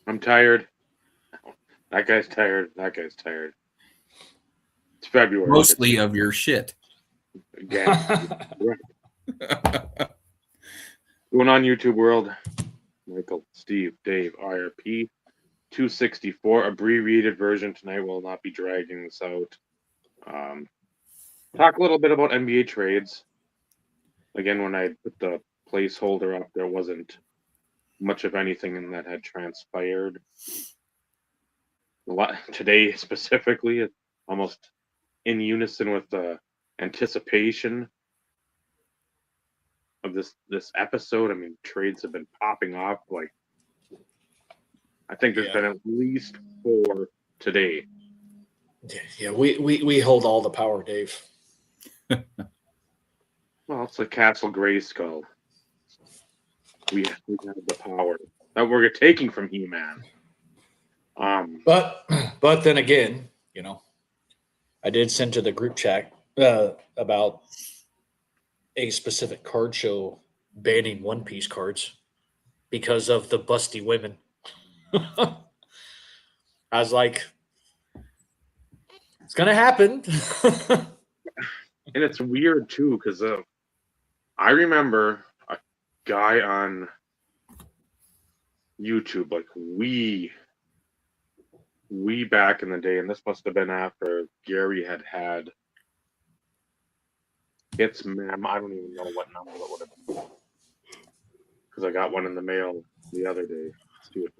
I'm tired. That guy's tired. That guy's tired. It's February. Mostly of your shit. Again. Going on YouTube world. Michael, Steve, Dave, IRP. 264 abbreviated version tonight. Will not be dragging this out. Talk a little bit about NBA trades. Again, when I put the placeholder up, there wasn't much of anything in that had transpired. Today specifically, almost in unison with the anticipation of this episode. I mean, trades have been popping off. Like, I think there's been at least 4 today. Yeah, we hold all the power, Dave. Well, it's like Castle Grayskull. We have the power that we're taking from He-Man. But then again, I did send to the group chat about a specific card show banning One Piece cards because of the busty women. I was like, it's gonna happen. And it's weird too, because I remember a guy on YouTube, like we back in the day, and this must have been after Gary had It's Ma'am. I don't even know what number it would have been, because I got one in the mail the other day. Let's do it.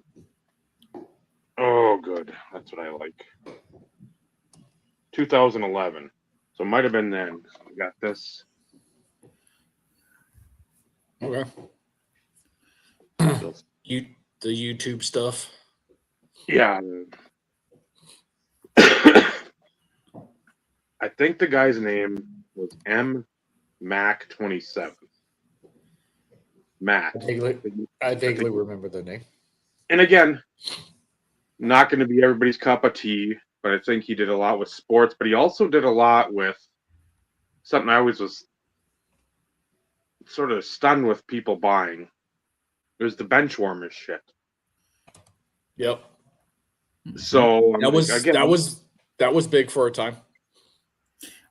Oh, good. That's what I like. 2011. So it might have been then. I got this. Okay. The YouTube stuff. Yeah. I think the guy's name was M. Mac 27. Matt. I vaguely remember the name. And again, not going to be everybody's cup of tea, but I think he did a lot with sports, but he also did a lot with something I always was sort of stunned with people buying. It was the bench warmers shit. Yep. So that was big for a time.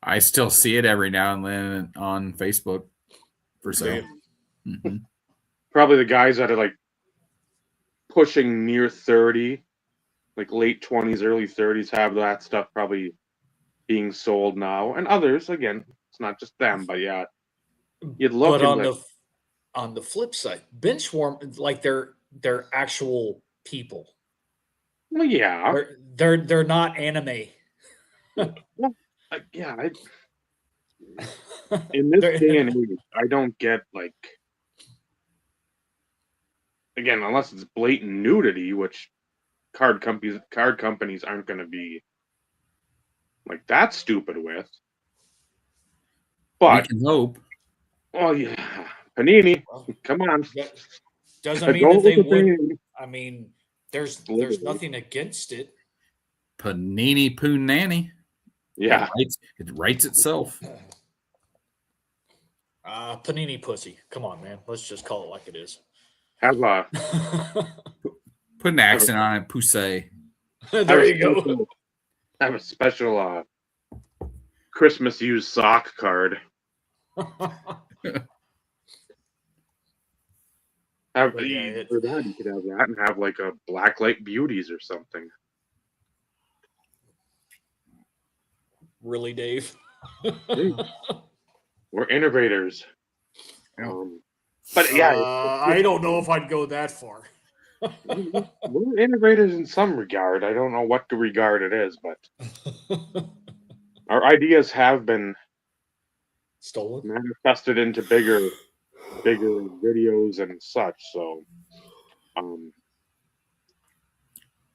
I still see it every now and then on Facebook for sale. Mm-hmm. Probably the guys that are like pushing near 30, like late 20s, early 30s, have that stuff probably being sold now. And others, again, it's not just them, but yeah. You'd look but on the flip side, bench warm, like they're actual people. Well, yeah. They're not anime. Well, yeah. In this day and age, I don't get, like, again, unless it's blatant nudity, which card companies aren't going to be like that stupid with. But we can hope. Oh yeah, Panini, come on. Doesn't mean that they would. I mean, there's nothing against it. Panini Poonanny. Yeah, it writes itself. Panini pussy. Come on, man. Let's just call it like it is. Have a put an accent on it, pussy. There you go. I have a special Christmas used sock card. For that, you could have that and have like a Blacklight Beauties or something. Really, Dave? We're innovators. But yeah, I don't know if I'd go that far. We're innovators in some regard. I don't know what the regard it is, but our ideas have been stolen, manifested into bigger videos and such. So,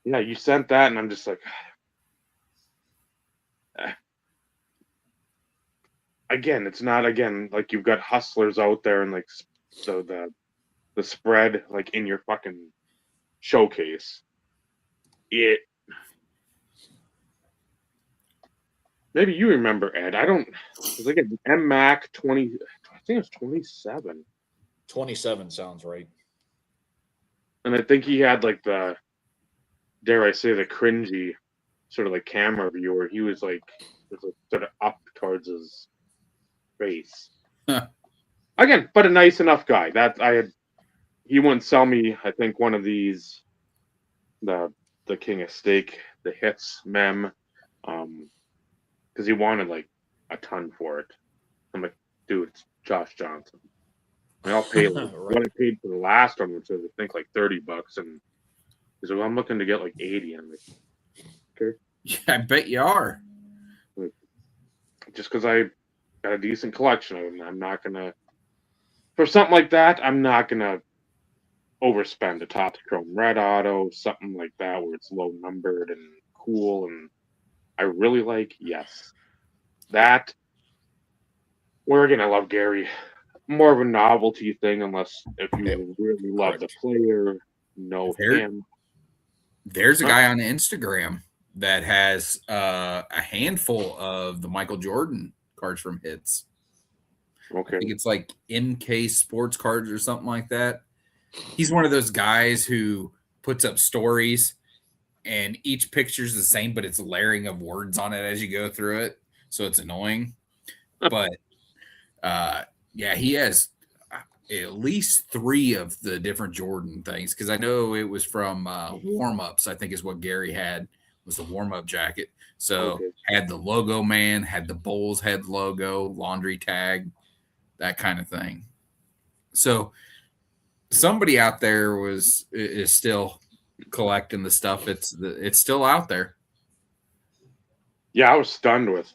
yeah, you sent that, and I'm just like, again, it's not like you've got hustlers out there and like so the spread like in your fucking showcase. Maybe you remember, Ed. I don't. It was like an MMAC 20. I think it was 27. 27 sounds right. And I think he had like the, dare I say, the cringy sort of like camera view where he was like sort of up towards his face. Again, but a nice enough guy. He wouldn't sell me, I think, one of these, the King of Steak, the hits mem, because he wanted like a ton for it. I'm like, dude, it's Josh Johnson. I'll pay like Right. what I paid for the last one, which was I think like $30, and he's like, well, I'm looking to get like 80. I'm like, okay. Yeah, I bet you are. Like, just because I got a decent collection of them, I'm not gonna, for something like that, I'm not gonna overspend a Topps Chrome Red Auto, something like that where it's low numbered and cool and I really like. Yes, that. Where again, I love Gary. More of a novelty thing, unless if you really love the Correct. player, know him. There's a guy on Instagram that has a handful of the Michael Jordan cards from Hits. I Okay. think it's like MK Sports Cards or something like that. He's one of those guys who puts up stories and each picture is the same, but it's layering of words on it as you go through it. So it's annoying. But yeah, he has at least 3 of the different Jordan things because I know it was from warm-ups, I think is what Gary had was the warm-up jacket. So Okay. had the logo man, had the Bulls head logo, laundry tag, that kind of thing. So somebody out there is still collecting the stuff. It's still out there. Yeah, I was stunned with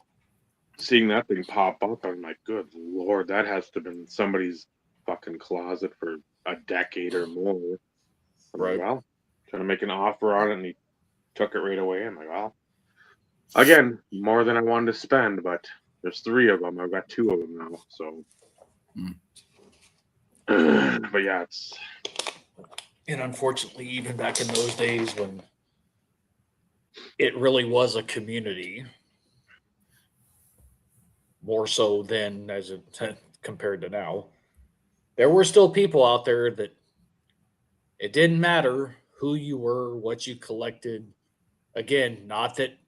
seeing that thing pop up. I'm like, good lord, that has to have been somebody's fucking closet for a decade or more. I'm Right. like, well, trying to make an offer on it, and he took it right away. I'm like, well, again, more than I wanted to spend, but there's 3 of them. I've got 2 of them now, so. But yeah, it's. And unfortunately, even back in those days when it really was a community, more so than as it compared to now, there were still people out there that it didn't matter who you were, what you collected. Again, not that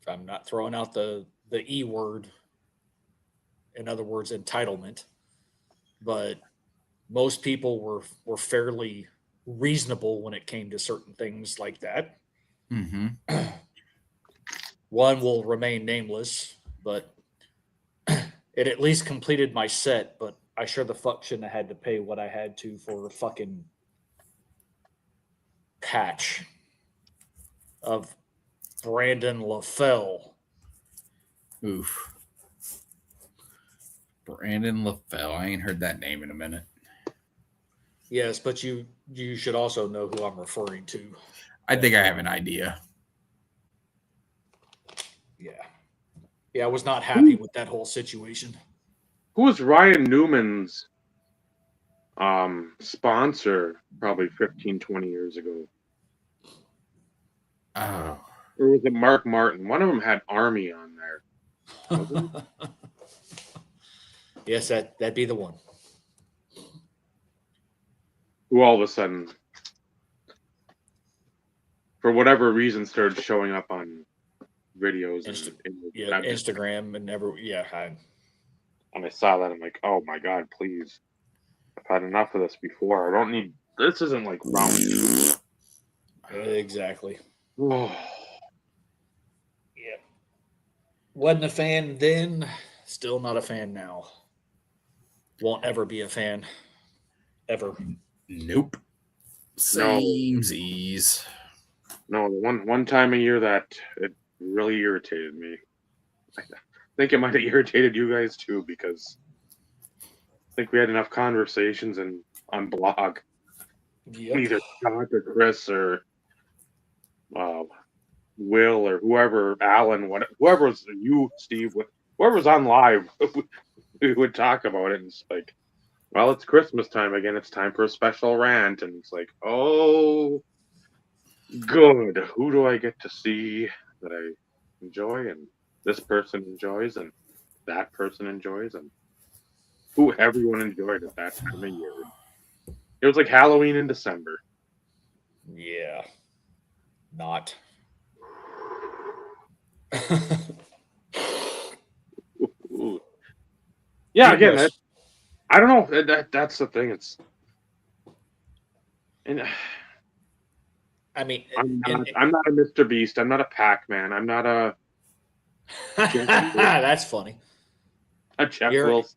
I'm not throwing out the E word, in other words, entitlement, but most people were fairly reasonable when it came to certain things like that. Mm-hmm. One will remain nameless, but it at least completed my set, but I sure the fuck shouldn't have had to pay what I had to for a fucking patch of Brandon LaFell. Oof. Brandon LaFell. I ain't heard that name in a minute. Yes, but you should also know who I'm referring to. I think I have an idea. Yeah. Yeah, I was not happy with that whole situation. Who was Ryan Newman's sponsor probably 15, 20 years ago? Oh. Or was it Mark Martin? One of them had Army on there. Wasn't it? Yes, that'd be the one. Who all of a sudden, for whatever reason, started showing up on videos Yeah, Instagram and when I saw that, I'm like, oh my god, please. I've had enough of this before. I don't need. This isn't like round 2. exactly. Oh. Yeah. Wasn't a fan then, still not a fan now. Won't ever be a fan. Ever. Nope. Samesies. No, the one time a year that it really irritated me. I think it might have irritated you guys too because I think we had enough conversations on blog. Yep. Either Scott or Chris or uh, Will or whoever, Alan, whoever was you, Steve, whoever was on live, we would talk about it. And it's like, well, it's Christmas time again. It's time for a special rant. And it's like, oh, good. Who do I get to see that I enjoy and this person enjoys and that person enjoys and who everyone enjoyed at that time of year? It was like Halloween in December. Yeah. Not. Ooh. Yeah, It again, was. I don't know. That's the thing. And I mean, I'm not a Mr. Beast. I'm not a Pac-Man. I'm not a that's funny. Jeff You're, Wilson.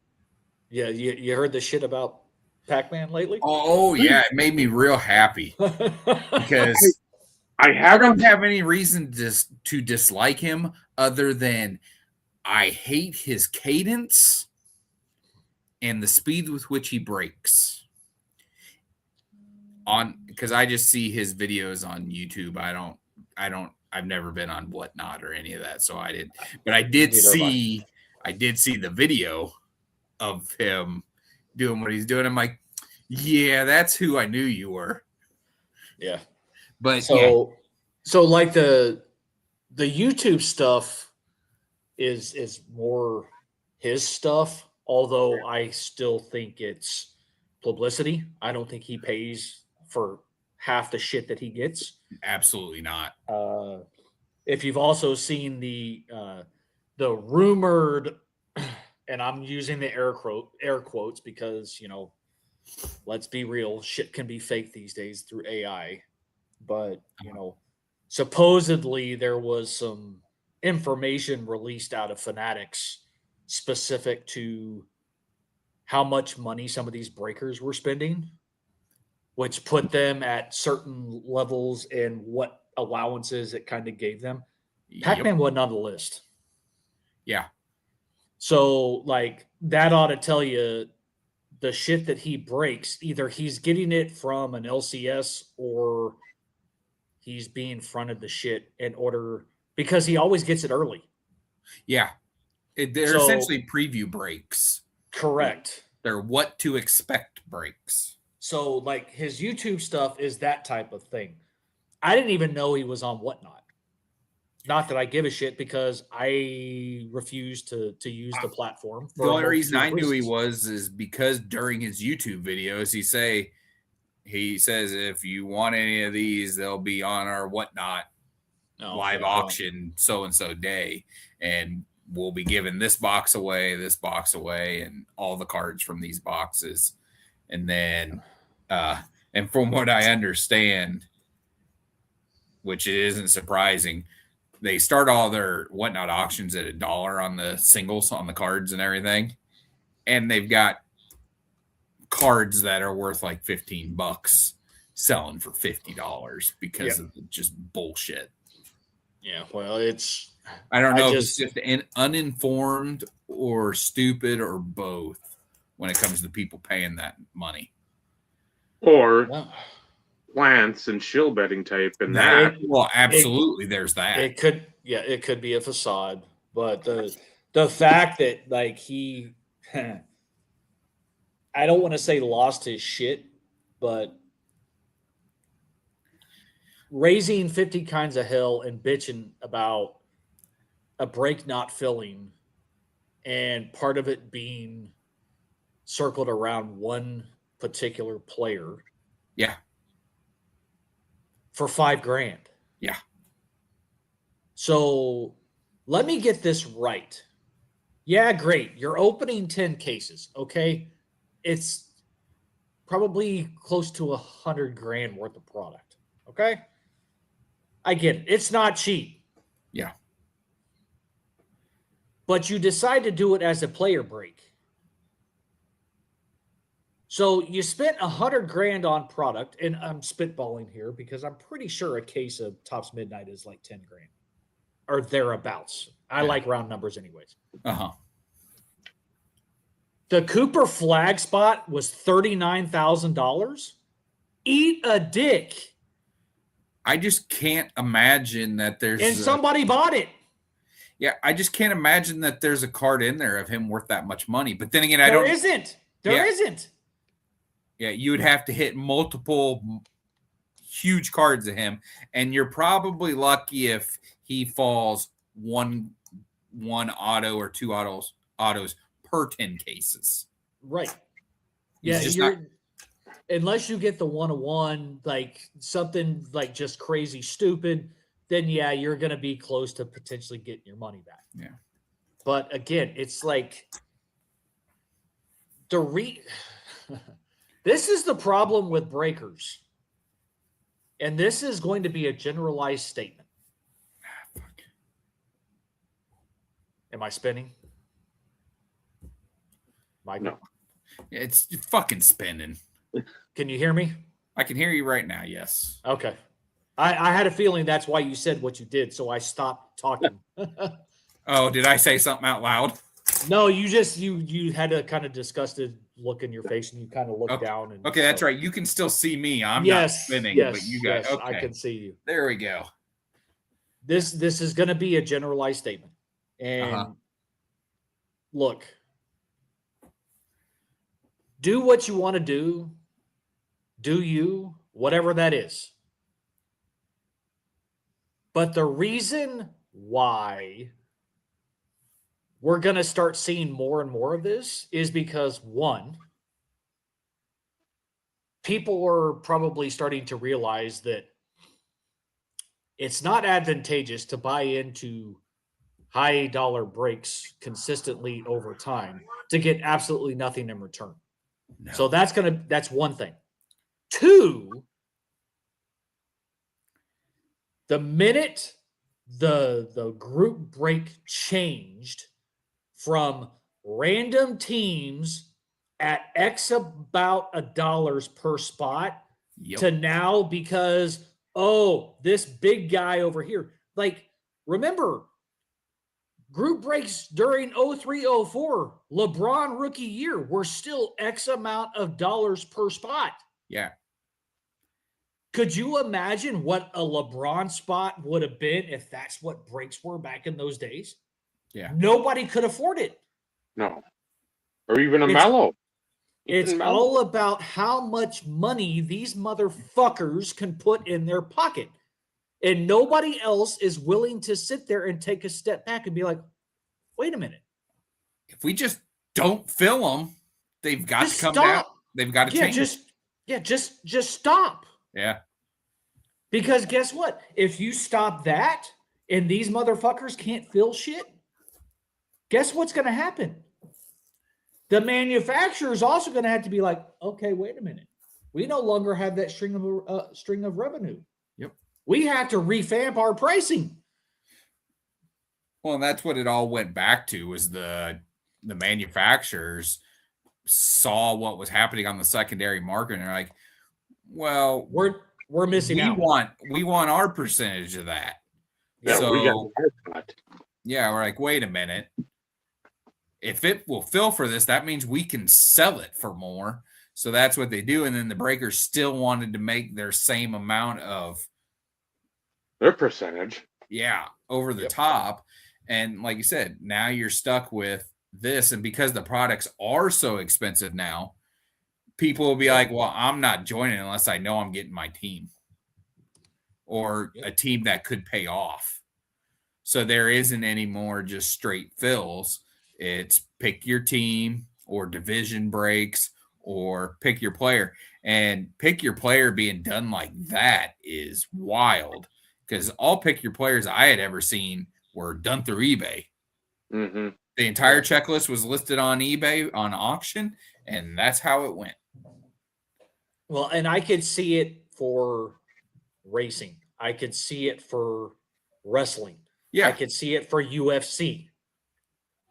yeah, you heard the shit about Pac-Man lately? Oh yeah, it made me real happy because I I haven't. don't have any reason to dislike him other than I hate his cadence and the speed with which he breaks. On because I just see his videos on YouTube. I've never been on Whatnot or any of that, so I didn't. But I did see the video of him doing what he's doing. I'm like, yeah, that's who I knew you were. Yeah. But yeah, So like the YouTube stuff is more his stuff, although I still think it's publicity. I don't think he pays for half the shit that he gets. absolutely not. If you've also seen the rumored, and I'm using the air quotes because let's be real, shit can be fake these days through AI. But supposedly there was some information released out of Fanatics specific to how much money some of these breakers were spending, which put them at certain levels and what allowances it kind of gave them. Yep. Pac-Man wasn't on the list. Yeah. So like that ought to tell you the shit that he breaks, either he's getting it from an LCS or he's being fronted the shit in order because he always gets it early. Yeah. They're So essentially preview breaks. correct. They're what to expect breaks. So like his YouTube stuff is that type of thing. I didn't even know he was on Whatnot. Not that I give a shit because I refuse to use the platform. For The a only reason multitude I of knew he reasons. was is because during his YouTube videos, he says if you want any of these, they'll be on our Whatnot live auction so and so day, and we'll be giving this box away, and all the cards from these boxes. And then, and from what I understand, which it isn't surprising, they start all their Whatnot auctions at $1 on the singles on the cards and everything, and they've got cards that are worth like $15 selling for $50 because of just bullshit. Yeah, well, I don't know if it's just uninformed or stupid or both when it comes to people paying that money. Or Lance and shill betting type and that. Well, absolutely, there's that. It could be a facade, but the fact that like he, I don't want to say lost his shit, but raising 50 kinds of hell and bitching about a break not filling and part of it being circled around one particular player. Yeah. For $5,000. Yeah. So let me get this right. Yeah, great. You're opening 10 cases. Okay. It's probably close to $100,000 worth of product. Okay. I get it. It's not cheap. Yeah. But you decide to do it as a player break. So you spent $100,000 on product, and I'm spitballing here because I'm pretty sure a case of Topps Midnight is like $10,000 or thereabouts. I like round numbers, anyways. The Cooper flag spot was $39,000. Eat a dick. I just can't imagine that there's and somebody bought it. Yeah, I just can't imagine that there's a card in there of him worth that much money. But then again, There isn't. Yeah, you would have to hit multiple huge cards of him, and you're probably lucky if he falls one auto or two autos per 10 cases. Right. He's just not unless you get the 101, like something like just crazy stupid, then yeah, you're going to be close to potentially getting your money back. Yeah. But again, it's like this is the problem with breakers. And this is going to be a generalized statement. Am I spinning? Michael? No. It's fucking spinning. Can you hear me? I can hear you right now. Yes. Okay. I had a feeling that's why you said what you did, so I stopped talking. Oh, did I say something out loud? No, you had a kind of disgusted look in your face, and you kind of looked down. And okay, that's right. You can still see me. I'm not spinning, yes, but you guys. yes, Okay. I can see you. There we go. This is going to be a generalized statement, and look, do what you want to do. Do you, whatever that is. But the reason why we're going to start seeing more and more of this is because, one, people are probably starting to realize that it's not advantageous to buy into high dollar breaks consistently over time to get absolutely nothing in return. No. So that's one thing. Two, the minute the group break changed from random teams at X about $1 per spot to now because, this big guy over here. Like, remember, group breaks during 03-04, LeBron rookie year, were still X amount of dollars per spot. Yeah. Could you imagine what a LeBron spot would have been if that's what breaks were back in those days? Yeah. Nobody could afford it. No. Or even a Mellow. It's all about how much money these motherfuckers can put in their pocket. And nobody else is willing to sit there and take a step back and be like, wait a minute. If we just don't fill them, they've got to come down. They've got to change. Just stop. Yeah. Because guess what? If you stop that and these motherfuckers can't fill shit, guess what's going to happen? The manufacturer is also going to have to be like, okay, wait a minute. We no longer have that string of revenue. Yep. We have to revamp our pricing. Well, and that's what it all went back to was the manufacturers saw what was happening on the secondary market and they're like, well, we're missing out. We want our percentage of that. Yeah, so, we got the haircut. Yeah, we're like, wait a minute. If it will fill for this, that means we can sell it for more. So that's what they do. And then the breakers still wanted to make their same amount of their percentage. Yeah, over the top. And like you said, now you're stuck with this. And because the products are so expensive now, people will be like, well, I'm not joining unless I know I'm getting my team or a team that could pay off. So there isn't any more just straight fills. It's pick your team or division breaks or pick your player. And pick your player being done like that is wild because all pick your players I had ever seen were done through eBay. Mm-hmm. The entire checklist was listed on eBay on auction, and that's how it went. Well, and I could see it for racing. I could see it for wrestling. Yeah. I could see it for UFC.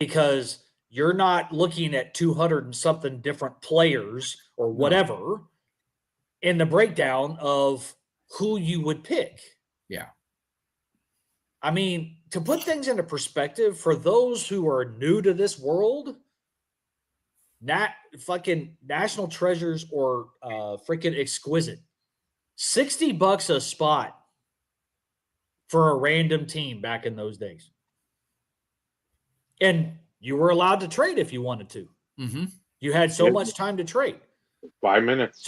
Because you're not looking at 200 and something different players or whatever in the breakdown of who you would pick. Yeah. I mean, to put things into perspective, for those who are new to this world, fucking National Treasures or freaking Exquisite, $60 a spot for a random team back in those days. And you were allowed to trade if you wanted to. Mm-hmm. You had so much time to trade. 5 minutes.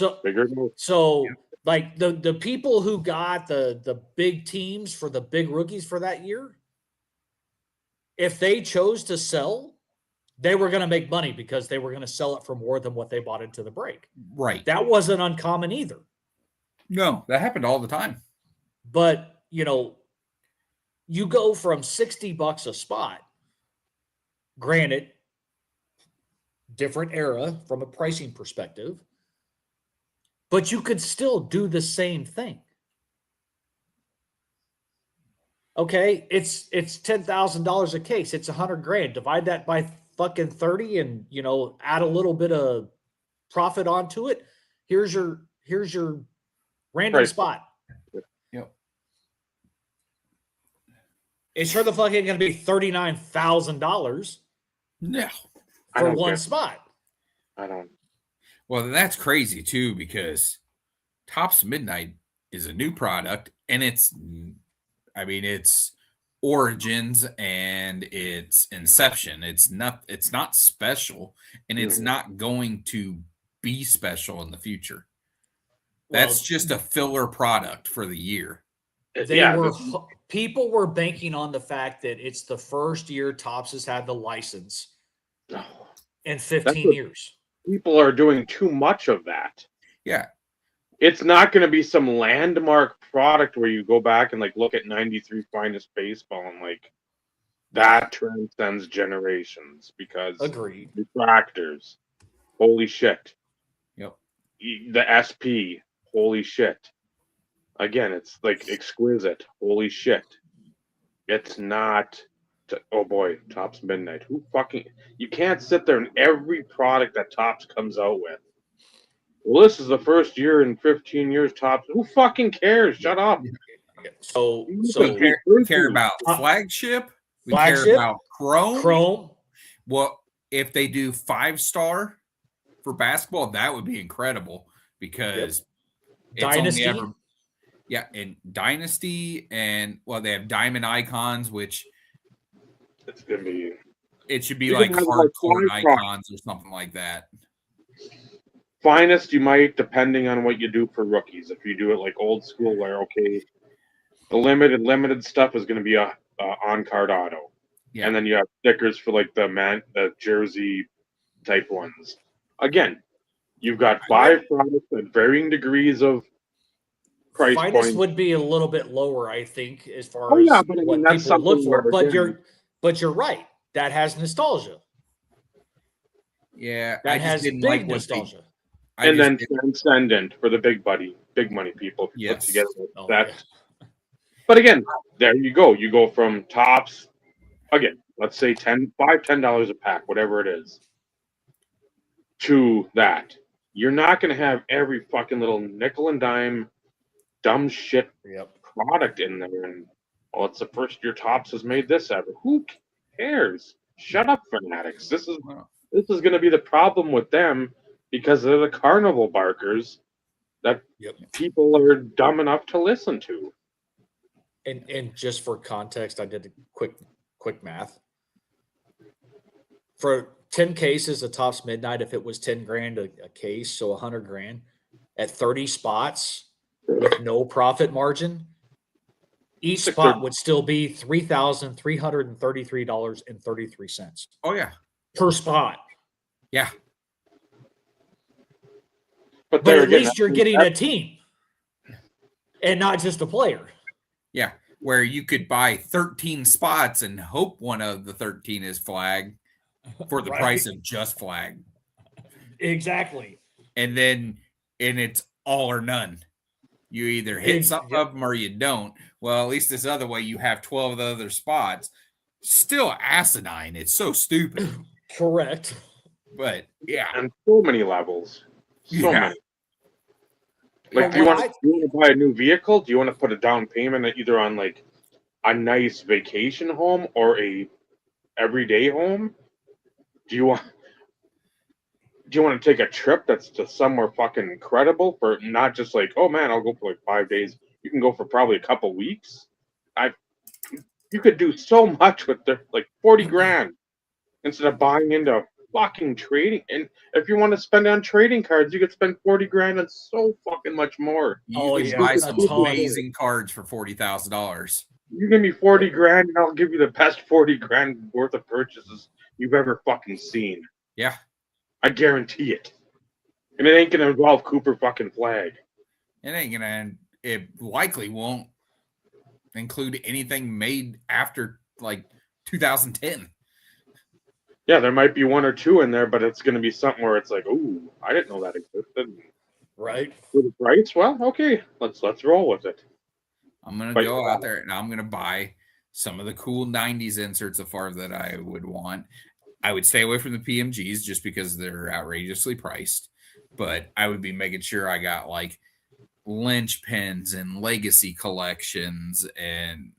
So like the people who got the big teams for the big rookies for that year, if they chose to sell, they were going to make money because they were going to sell it for more than what they bought into the break. Right. That wasn't uncommon either. No, that happened all the time. But, you know, you go from $60 a spot, granted, different era from a pricing perspective, but you could still do the same thing. Okay, it's $10,000 a case. It's $100,000. Divide that by fucking 30 and, you know, add a little bit of profit onto it. Here's your random spot. Yep. It's sure the fuck ain't going to be $39,000 No. for one spot. I don't. Well, that's crazy too, because Topps Midnight is a new product, and it's origins and it's inception. It's not special, and it's not going to be special in the future. That's just a filler product for the year. People were banking on the fact that it's the first year Topps has had the license in 15 years. People are doing too much of that. Yeah. It's not going to be some landmark product where you go back and like look at 93 Finest Baseball and like that transcends generations because agreed. Refractors, holy shit. Yep. The SP, holy shit. Again, it's like exquisite, holy shit. It's not. Oh boy, Topps Midnight. You can't sit there and every product that Topps comes out with. Well, this is the first year in 15 years Topps. Who fucking cares? Shut up. So we care about flagship. We care about Chrome. Well, if they do 5-star for basketball, that would be incredible because it's Dynasty. And Dynasty, and they have Diamond Icons, which it's gonna be. It should be like hardcore icons or something like that. Finest, you might, depending on what you do for rookies. If you do it like old school, where the limited stuff is going to be a on-card auto, and then you have stickers for like the jersey type ones. Again, you've got 5 products at varying degrees of price point. Finest would be a little bit lower, I think, as far as what people look for. But you're right. That has nostalgia. Yeah, that has big nostalgia. And then Transcendent for the big money people. Yes. Put together that. Yeah. But again, there you go. You go from Topps, again, let's say $10 a pack, whatever it is, to that. You're not going to have every fucking little nickel and dime dumb shit product in there. And, it's the first year Topps has made this ever. Who cares? Shut up, fanatics. This is going to be the problem with them because they're the carnival barkers that people are dumb enough to listen to. And just for context, I did a quick math. For 10 cases of Topps Midnight, if it was $10,000 a case, so $100,000 at 30 spots with no profit margin, each spot would still be $3,333.33. Oh yeah, per spot. Yeah, but at least you're getting a team and not just a player. Yeah, where you could buy 13 spots and hope one of the 13 is flag for the price of just flag. Exactly. And it's all or none. You either hit something of them or you don't. Well, at least this other way, you have 12 of the other spots. Still asinine. It's so stupid. Correct. But yeah. And so many levels. So many. Like, do you want to buy a new vehicle? Do you want to put a down payment either on like a nice vacation home or a everyday home? Do you want to take a trip that's to somewhere fucking incredible for not just like, oh man, I'll go for like 5 days. You can go for probably a couple weeks. You could do so much with like $40,000 instead of buying into fucking trading. And if you want to spend on trading cards, you could spend $40,000 and so fucking much more. You can buy some amazing cards for $40,000. You give me $40,000 and I'll give you the best $40,000 worth of purchases you've ever fucking seen. Yeah. I guarantee it. And it ain't gonna involve Cooper fucking Flag. It likely won't include anything made after like 2010. Yeah, there might be one or two in there, but it's gonna be something where it's like, ooh, I didn't know that existed. Right. For the price, well, okay, let's roll with it. I'm gonna go out there and I'm gonna buy some of the cool 90s inserts of Favre that I would want. I would stay away from the PMGs just because they're outrageously priced, but I would be making sure I got like Lynch pins and legacy collections and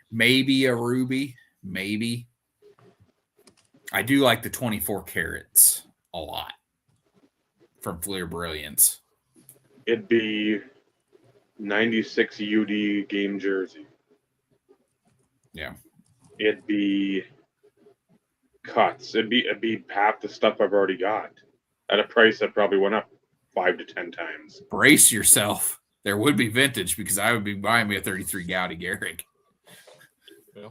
maybe a ruby. Maybe. I do like the 24 carats a lot from Fleer Brilliance. It'd be 96 UD game jersey. Yeah. It'd be cuts. It'd be half the stuff I've already got at a price that probably went up 5 to 10 times. Brace yourself. There would be vintage because I would be buying me a 33 Gowdy Garrick. Yeah.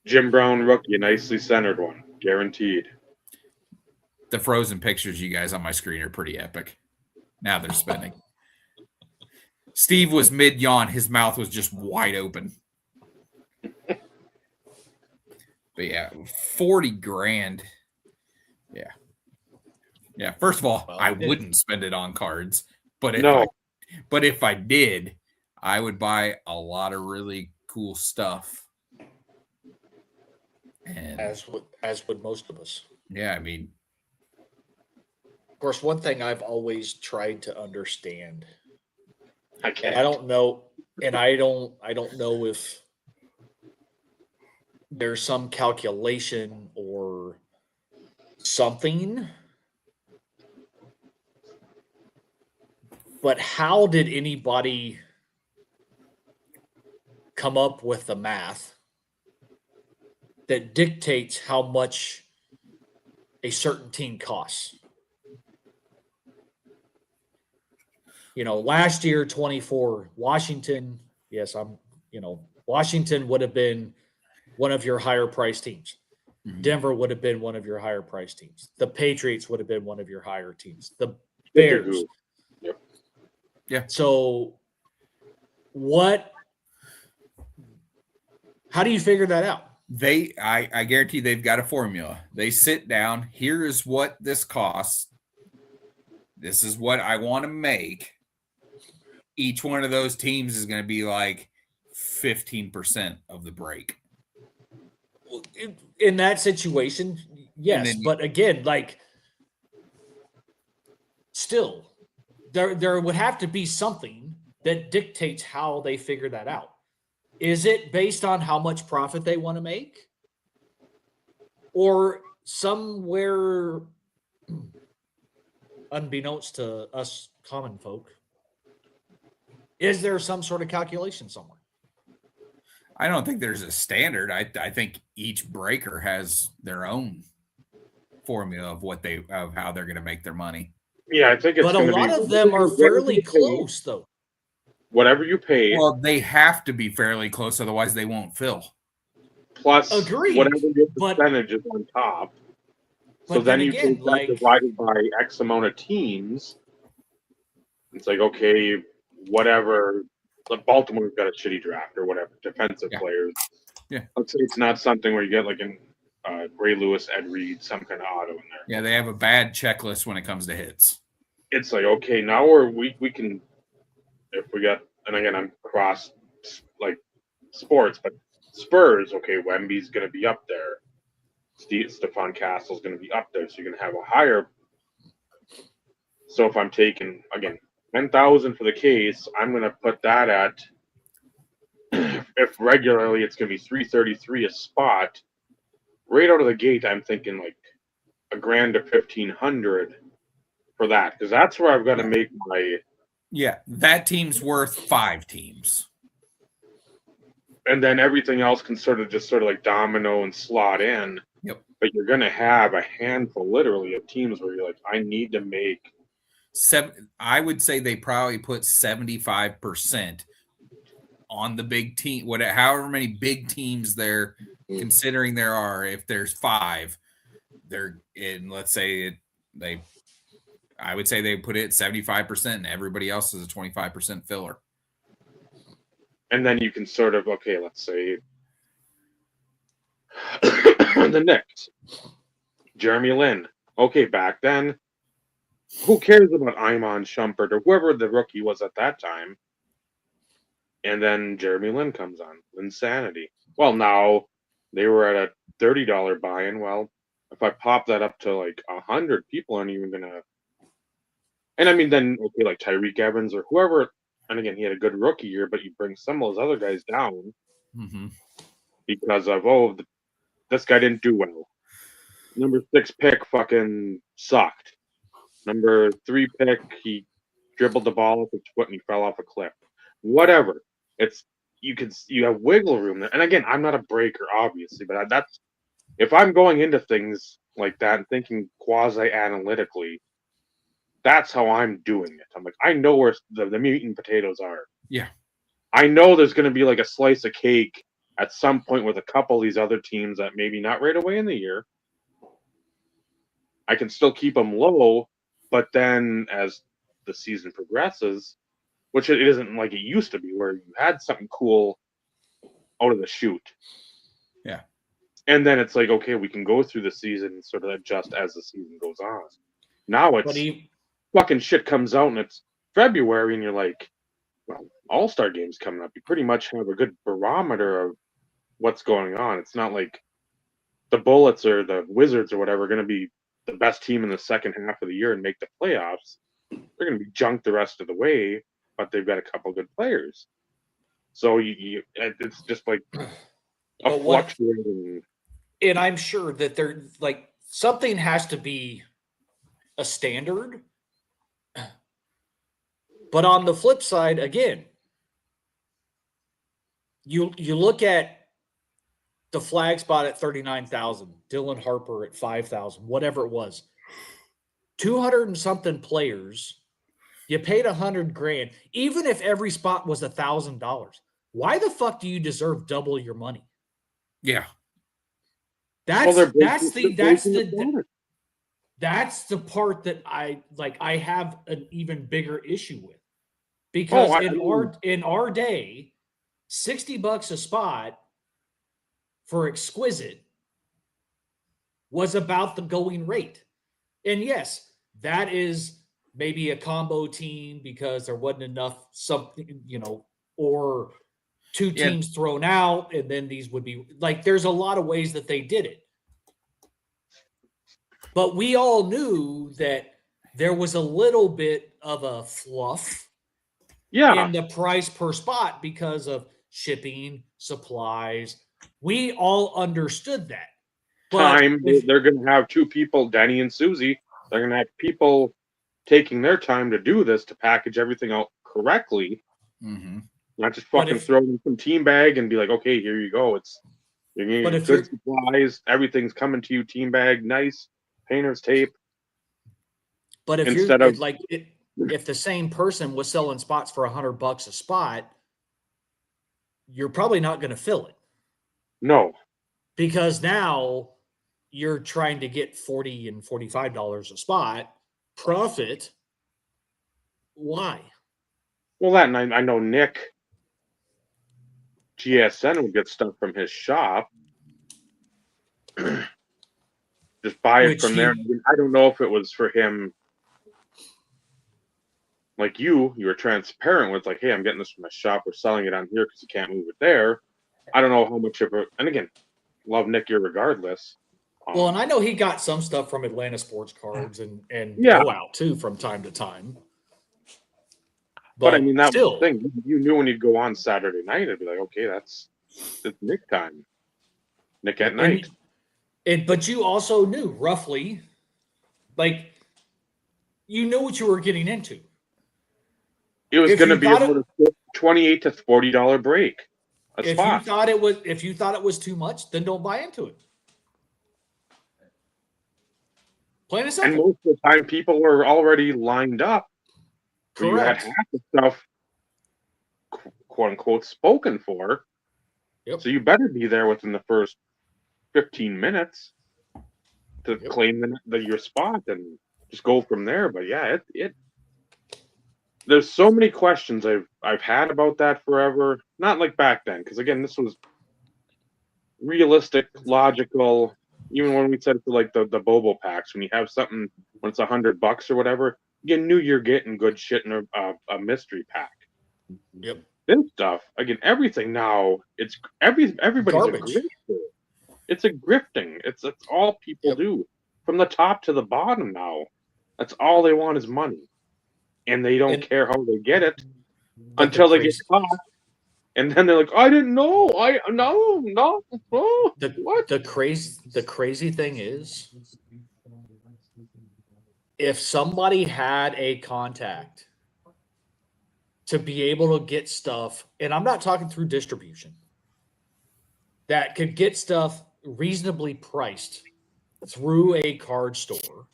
Jim Brown rookie, a nicely centered one, guaranteed. The frozen pictures you guys on my screen are pretty epic. Now they're spinning. Steve was mid yawn. His mouth was just wide open. But yeah, 40 grand. Yeah. Yeah. First of all, I wouldn't spend it on cards, but if I did, I would buy a lot of really cool stuff. And as would most of us. Yeah, I mean, of course, one thing I've always tried to understand. I can't. I don't know, and I don't know if there's some calculation or something. But how did anybody come up with the math that dictates how much a certain team costs? Last year, 24, Washington, Washington would have been one of your higher priced teams. Mm-hmm. Denver would have been one of your higher priced teams. The Patriots would have been one of your higher teams. The Bears. Yep. Yeah. So how do you figure that out? I guarantee they've got a formula. They sit down. Here is what this costs. This is what I want to make. Each one of those teams is going to be like 15% of the break. In that situation, yes. But again, still, there would have to be something that dictates how they figure that out. Is it based on how much profit they want to make? Or somewhere unbeknownst to us common folk, is there some sort of calculation somewhere? I don't think there's a standard. I think each breaker has their own formula of how they're going to make their money. Yeah, I think it's. But a lot of them are fairly close, though. Whatever you pay. Well, they have to be fairly close, otherwise they won't fill. Plus, agreed, whatever your percentage is on top. So then you take that divided by X amount of teams. It's like, okay, whatever. Like Baltimore's got a shitty draft or whatever, defensive players. Yeah. Let's say it's not something where you get like an Ray Lewis, Ed Reed, some kind of auto in there. Yeah, they have a bad checklist when it comes to hits. It's like, okay, now we can, if we got, and again, I'm cross like sports, but Spurs, okay, Wemby's going to be up there. Stephon Castle's going to be up there, so you're going to have a higher. So if I'm taking, again, 10,000 for the case, I'm going to put that at, if regularly it's going to be 333 a spot, right out of the gate, I'm thinking like $1,000 to 1,500 for that, because that's where I've got to make my. Yeah, that team's worth 5 teams. And then everything else can sort of like domino and slot in. Yep. But you're going to have a handful, literally, of teams where you're like, I need to make. I would say they probably put 75% on the big team, however many big teams there considering if there's 5, they're in, let's say I would say they put it 75% and everybody else is a 25% filler. And then you can sort of, okay, let's say the Knicks, Jeremy Lin. Okay, back then, who cares about Iman Shumpert or whoever the rookie was at that time? And then Jeremy Lin comes on, Linsanity. Well, now they were at a $30 buy-in. Well, if I pop that up to like 100, people aren't even gonna. And I mean, then okay, like Tyreek Evans or whoever. And again, he had a good rookie year, but you bring some of those other guys down because of this guy didn't do well. Number 6 pick fucking sucked. Number 3 pick, he dribbled the ball off his foot and he fell off a cliff. Whatever. You have wiggle room there. And again, I'm not a breaker, obviously, but that's if I'm going into things like that and thinking quasi analytically, that's how I'm doing it. I'm like, I know where the meat and potatoes are. Yeah. I know there's going to be like a slice of cake at some point with a couple of these other teams that maybe not right away in the year. I can still keep them low, but then as the season progresses, which it isn't like it used to be, where you had something cool out of the chute. Yeah. And then it's like, okay, we can go through the season and sort of adjust as the season goes on. Now it's fucking shit comes out and it's February and you're like, well, All-Star game's coming up. You pretty much have a good barometer of what's going on. It's not like the Bullets or the Wizards or whatever are going to be the best team in the second half of the year and make the playoffs. They're going to be junked the rest of the way, but they've got a couple good players. So it's just like a fluctuating. And I'm sure that there, like, something has to be a standard. But on the flip side, again, you look at the flag spot at 39,000, Dylan Harper at 5,000, whatever it was, 200 and something players. You paid $100,000, even if every spot was $1,000. Why the fuck do you deserve double your money? Yeah, that's the part that I have an even bigger issue with, because in our day, $60 a spot for Exquisite was about the going rate. And yes, that is maybe a combo team because there wasn't enough something, or two teams thrown out, and then these would be like, there's a lot of ways that they did it. But we all knew that there was a little bit of a fluff in the price per spot because of shipping, supplies. We all understood that. But they're going to have 2 people, Denny and Susie. They're going to have people taking their time to do this, to package everything out correctly. Mm-hmm. Not just fucking throw in some team bag and be like, okay, here you go. You're getting good supplies. Everything's coming to you, team bag, nice, painter's tape. But if if the same person was selling spots for $100 a spot, you're probably not going to fill it. No. Because now you're trying to get $40 and $45 a spot profit. Why? Well, that, and I know Nick GSN would get stuff from his shop. Just buy it from there. I don't know if it was for him. Like you were transparent with, like, hey, I'm getting this from my shop. We're selling it on here because you can't move it there. I don't know how much of it. And again, love Nick regardless. Well, and I know he got some stuff from Atlanta Sports Cards and Blowout too from time to time. But I mean, that was the thing. You knew when you'd go on Saturday night, it'd be like, okay, it's Nick time. Nick at night. But you also knew roughly, like, you knew what you were getting into. It was going to be about a $28 to $40 break. If you thought it was too much, then don't buy into it. Plain and simple. And most of the time, people were already lined up. Correct. You had half the stuff, quote unquote, spoken for. Yep. So you better be there within the first 15 minutes to claim your spot and just go from there. But yeah, it there's so many questions I've had about that forever. Not like back then, because again, this was realistic, logical. Even when we said for like the Bobo packs, when you have something when it's $100 or whatever, you knew you're getting good shit in a mystery pack. Yep. This stuff again, everything now it's everybody's Garbage. a grifter. It's a grifting. It's all people do from the top to the bottom now. That's all they want is money, and they don't care how they get it until they get caught. And then they're like, "I didn't know. No. What?" The crazy thing is, if somebody had a contact to be able to get stuff, and I'm not talking through distribution, that could get stuff reasonably priced through a card store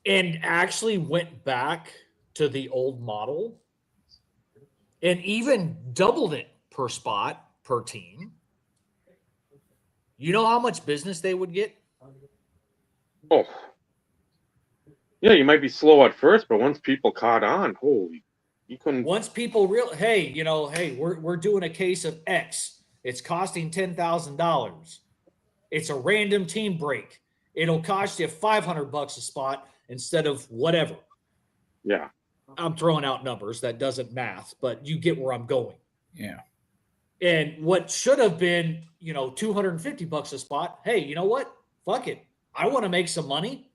and actually went back to the old model and even doubled it per spot per team, you know how much business they would get? Oh, yeah. You might be slow at first, but once people caught on, holy, you couldn't. Once people hey, we're doing a case of X. It's costing $10,000. It's a random team break. It'll cost you $500 a spot instead of whatever. Yeah. I'm throwing out numbers. That doesn't math, but you get where I'm going. Yeah. And what should have been, $250 a spot. Hey, you know what? Fuck it. I want to make some money.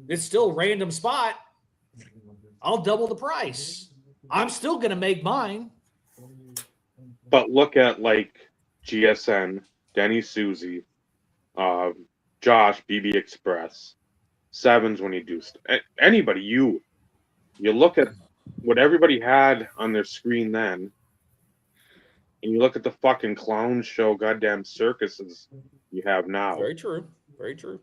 It's still a random spot. I'll double the price. I'm still going to make mine. But look at like GSN, Denny Susie, Josh, BB Express, Sevens when you do anybody, you look at what everybody had on their screen then, and you look at the fucking clown show, goddamn circuses you have now. Very true. Very true.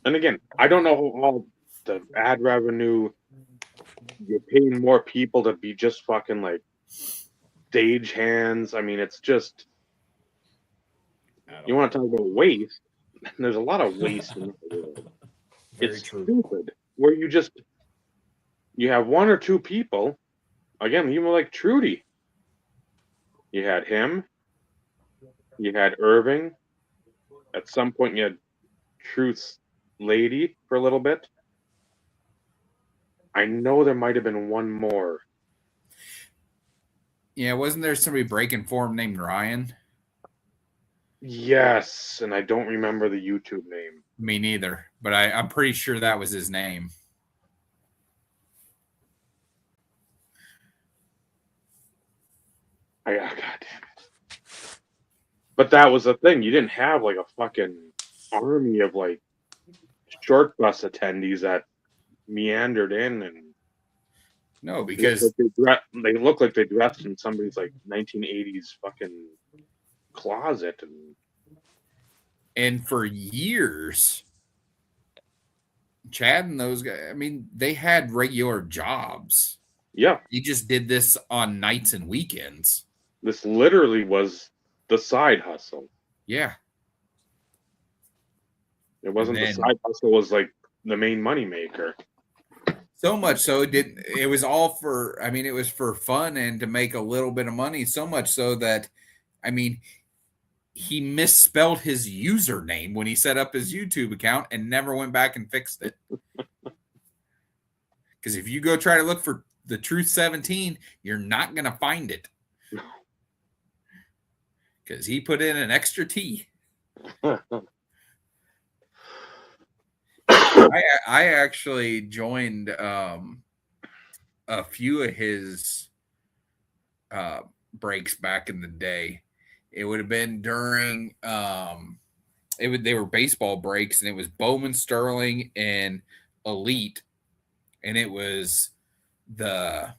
And again, I don't know how all the ad revenue, you're paying more people to be just fucking like stage hands. I mean, it's just, you want to talk about waste? There's a lot of waste in the world. Very It's true. stupid. Where you have one or two people, again, even like Trudy. You had him, you had Irving. At some point, you had Truth's lady for a little bit. I know there might have been one more. Yeah, wasn't there somebody breaking form named Ryan? Yes, and I don't remember the YouTube name. Me neither, but I'm pretty sure that was his name. God damn it. But that was the thing. You didn't have like a fucking army of like short bus attendees that meandered in and no, because they look like they dressed in somebody's like 1980s fucking closet. And for years, Chad and those guys, I mean, they had regular jobs. Yeah. You just did this on nights and weekends. This literally was the side hustle. Yeah. It wasn't the side hustle, was like the main money maker. So much so it was all for, I mean, it was for fun and to make a little bit of money. So much so that, I mean, he misspelled his username when he set up his YouTube account and never went back and fixed it. Because if you go try to look for the Truth 17, you're not going to find it. Because he put in an extra T. I actually joined a few of his breaks back in the day. It would have been during they were baseball breaks, and it was Bowman Sterling and Elite, and it was the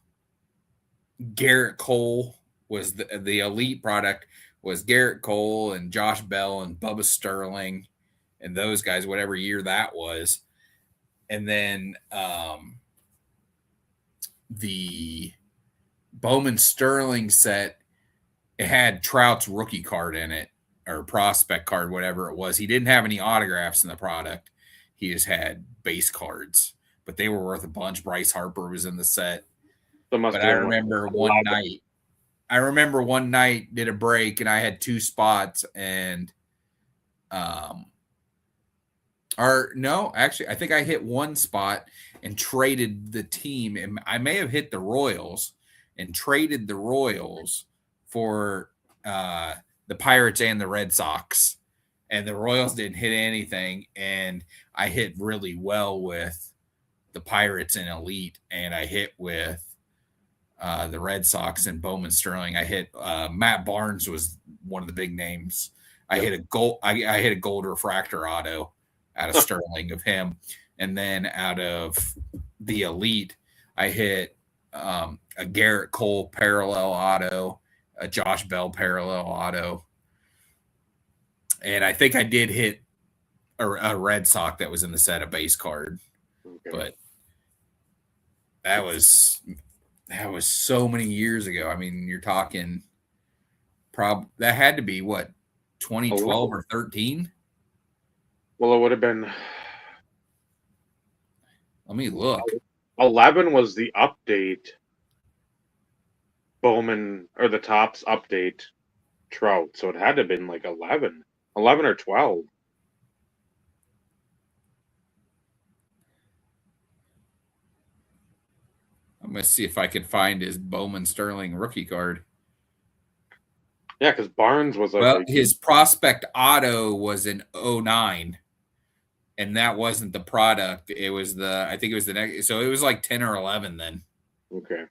Garrett Cole was the Elite product was Garrett Cole and Josh Bell and Bubba Sterling and those guys, whatever year that was. And then the Bowman Sterling set it had Trout's rookie card in it, or prospect card, whatever it was. He didn't have any autographs in the product. He just had base cards, but they were worth a bunch. Bryce Harper was in the set. So it must But have I been like remember 11. one night did a break and I had 2 spots and or no, actually I think I hit 1 spot and traded the team, and I may have hit the Royals and traded the Royals for the Pirates and the Red Sox. And the Royals didn't hit anything, and I hit really well with the Pirates and Elite, and I hit with the Red Sox and Bowman Sterling. I hit Matt Barnes was one of the big names. I hit a gold. I hit a gold refractor auto out of Sterling of him, and then out of the Elite, I hit a Garrett Cole parallel auto, a Josh Bell parallel auto, and I think I did hit a Red Sox that was in the set, a base card, but that was so many years ago. I mean, you're talking that had to be what, 2012 or 13? Well, it would have been. Let me look. 11 was the update. Bowman, or the Topps update Trout. So it had to have been like 11 or 12. I'm going to see if I can find his Bowman Sterling rookie card. Yeah, because Barnes was his prospect auto was in 09, and that wasn't the product. It was I think it was the next. So it was like 10 or 11 then. Okay.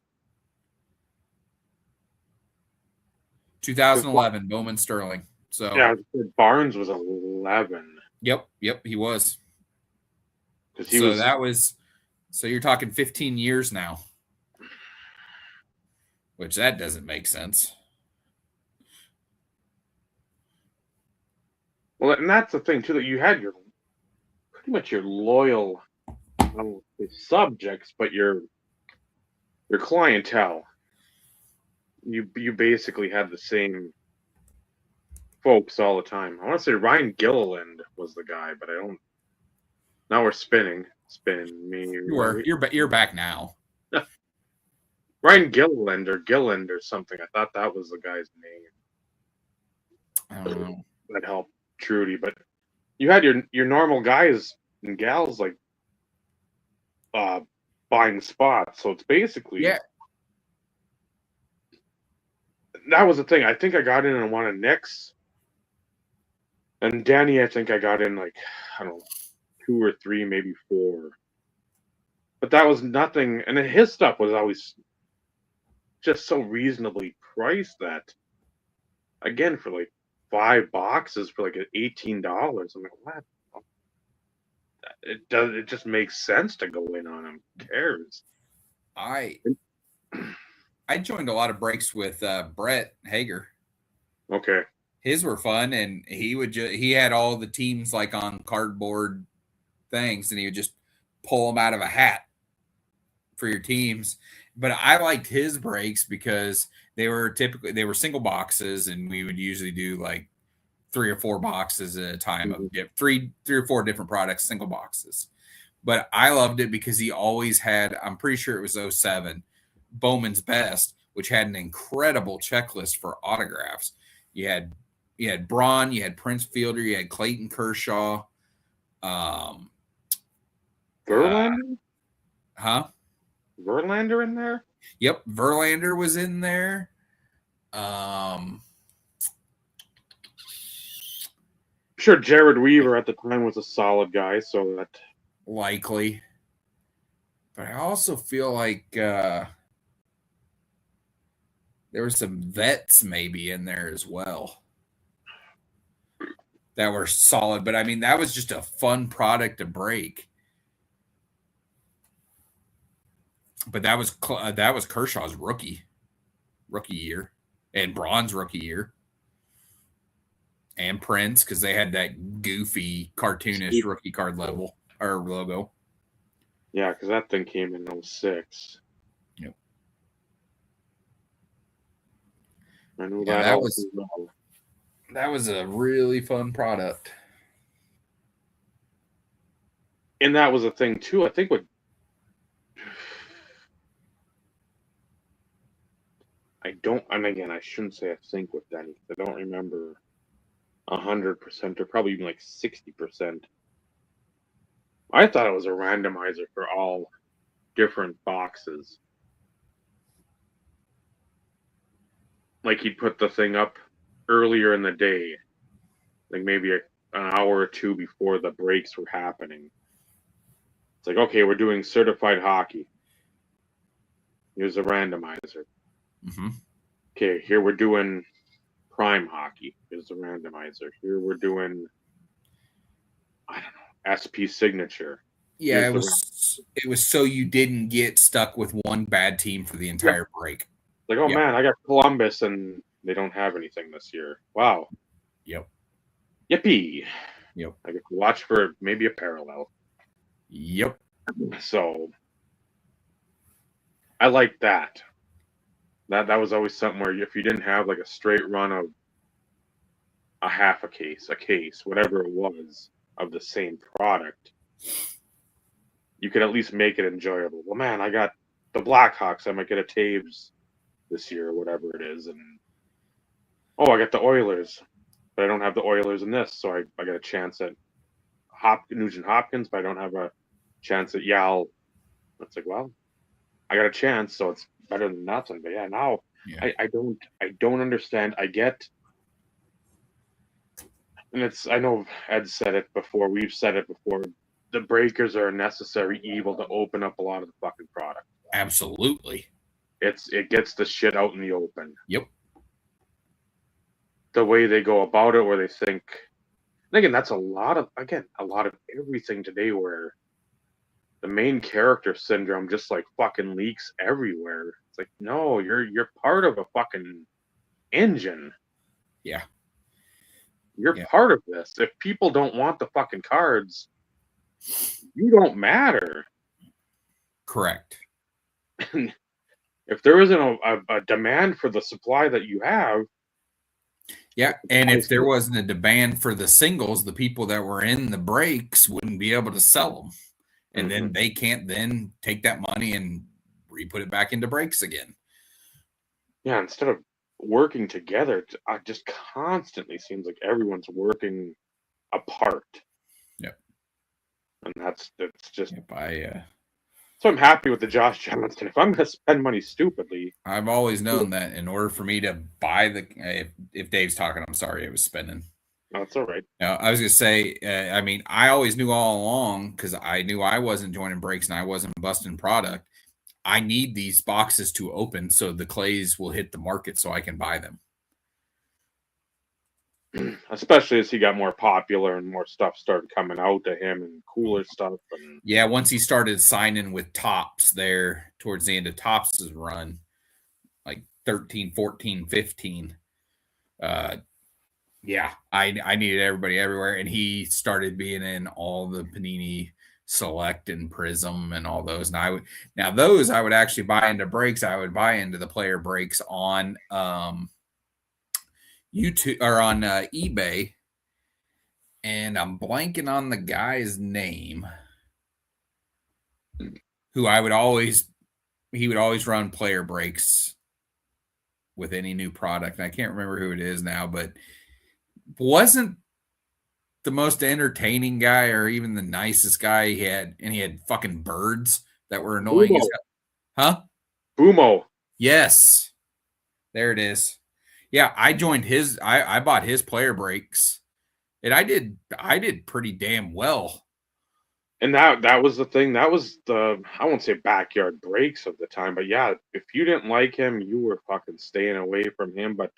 2011, Bowman Sterling. So yeah, Barnes was 11. Yep, he was. So that was. So you're talking 15 years now, which that doesn't make sense. Well, and that's the thing too, that you had pretty much your loyal subjects, but your clientele. You basically had the same folks all the time. I want to say Ryan Gilliland was the guy, but I don't. Now we're spinning. Spin me. You're back now. Ryan Gilliland or something. I thought that was the guy's name. I don't know. That helped Trudy, but you had your normal guys and gals like buying spots. So it's basically that was the thing. I think I got in on one of Nick's, and Danny. I think I got in like, I don't know, 2 or 3, maybe 4. But that was nothing, and then his stuff was always just so reasonably priced that, again, for like 5 boxes for like $18. I'm like, what? It just makes sense to go in on him. Who cares? I joined a lot of breaks with Brett Hager. Okay. His were fun, and he had all the teams like on cardboard things, and he would just pull them out of a hat for your teams. But I liked his breaks because they were single boxes, and we would usually do like 3 or 4 boxes at a time of 3 or 4 different products, single boxes. But I loved it because he always had, I'm pretty sure it was 07, Bowman's Best, which had an incredible checklist for autographs. You had Braun, you had Prince Fielder, you had Clayton Kershaw. Verlander? Verlander in there? Yep, Verlander was in there. Sure, Jared Weaver at the time was a solid guy, so that likely. But I also feel like there were some vets maybe in there as well that were solid. But I mean, that was just a fun product to break. But that was Kershaw's rookie year, and Braun's rookie year, and Prince, because they had that goofy cartoonish rookie card level or logo. Yeah, because that thing came in 06. Yep. I know Yeah, that all too well. that was a really fun product. And that was a thing too. I think what I don't, and again, I shouldn't say I think with Denny. I don't remember 100%, or probably even like 60%. I thought it was a randomizer for all different boxes. Like he'd put the thing up earlier in the day, like maybe an hour or two before the breaks were happening. It's like, okay, we're doing certified hockey. Here's a randomizer. Mm-hmm. Okay, here we're doing prime hockey. Here's the randomizer. Here we're doing, I don't know, SP signature. Yeah, Here's it was so you didn't get stuck with one bad team for the Yep. entire break. Like, oh Yep. man, I got Columbus and they don't have anything this year. Wow. Yep. Yippee. Yep. I get to watch for maybe a parallel. Yep. So I like that. That was always something where if you didn't have like a straight run of a half a case, whatever it was of the same product, you could at least make it enjoyable. Well, man, I got the Blackhawks. I might get a Taves this year or whatever it is. And oh, I got the Oilers, but I don't have the Oilers in this. So I got a chance at Nugent Hopkins, but I don't have a chance at Yal. It's like, well, I got a chance, so it's better than nothing. But yeah, now Yeah. I don't understand. I get, and it's, I know Ed said it before, we've said it before. The breakers are a necessary evil to open up a lot of the fucking product. Absolutely. It gets the shit out in the open. Yep. The way they go about it, where they think, and again, that's a lot of everything today, where the main character syndrome just like fucking leaks everywhere. It's like, no, you're part of a fucking engine. Yeah. You're part of this. If people don't want the fucking cards, you don't matter. Correct. If there isn't a demand for the supply that you have. Yeah, and if there wasn't a demand for the singles, the people that were in the breaks wouldn't be able to sell them. And then they can't then take that money and re-put it back into breaks again. Yeah, instead of working together, it just constantly seems like everyone's working apart. Yep. And that's just. Yep, So I'm happy with the Josh Johnson. If I'm going to spend money stupidly, I've always known that in order for me to buy if Dave's talking, I'm sorry, I was spinning. No, it's all right. No, I was going to say, I mean, I always knew all along, because I knew I wasn't joining breaks and I wasn't busting product. I need these boxes to open so the clays will hit the market so I can buy them. Especially as he got more popular and more stuff started coming out to him and cooler stuff. And yeah, once he started signing with Topps there towards the end of Topps' run, like 13, 14, 15, yeah, I needed everybody everywhere. And he started being in all the Panini Select and Prism and all those. And those I would actually buy into breaks. I would buy into the player breaks on YouTube or on eBay, and I'm blanking on the guy's name who he would always run player breaks with any new product. And I can't remember who it is now, but wasn't the most entertaining guy or even the nicest guy he had fucking birds that were annoying. Huh? Boomo. Yes. There it is. Yeah, I joined his. I bought his player breaks, and I did pretty damn well. And that was the thing. That was the, I won't say backyard breaks of the time, but yeah, if you didn't like him, you were fucking staying away from him. But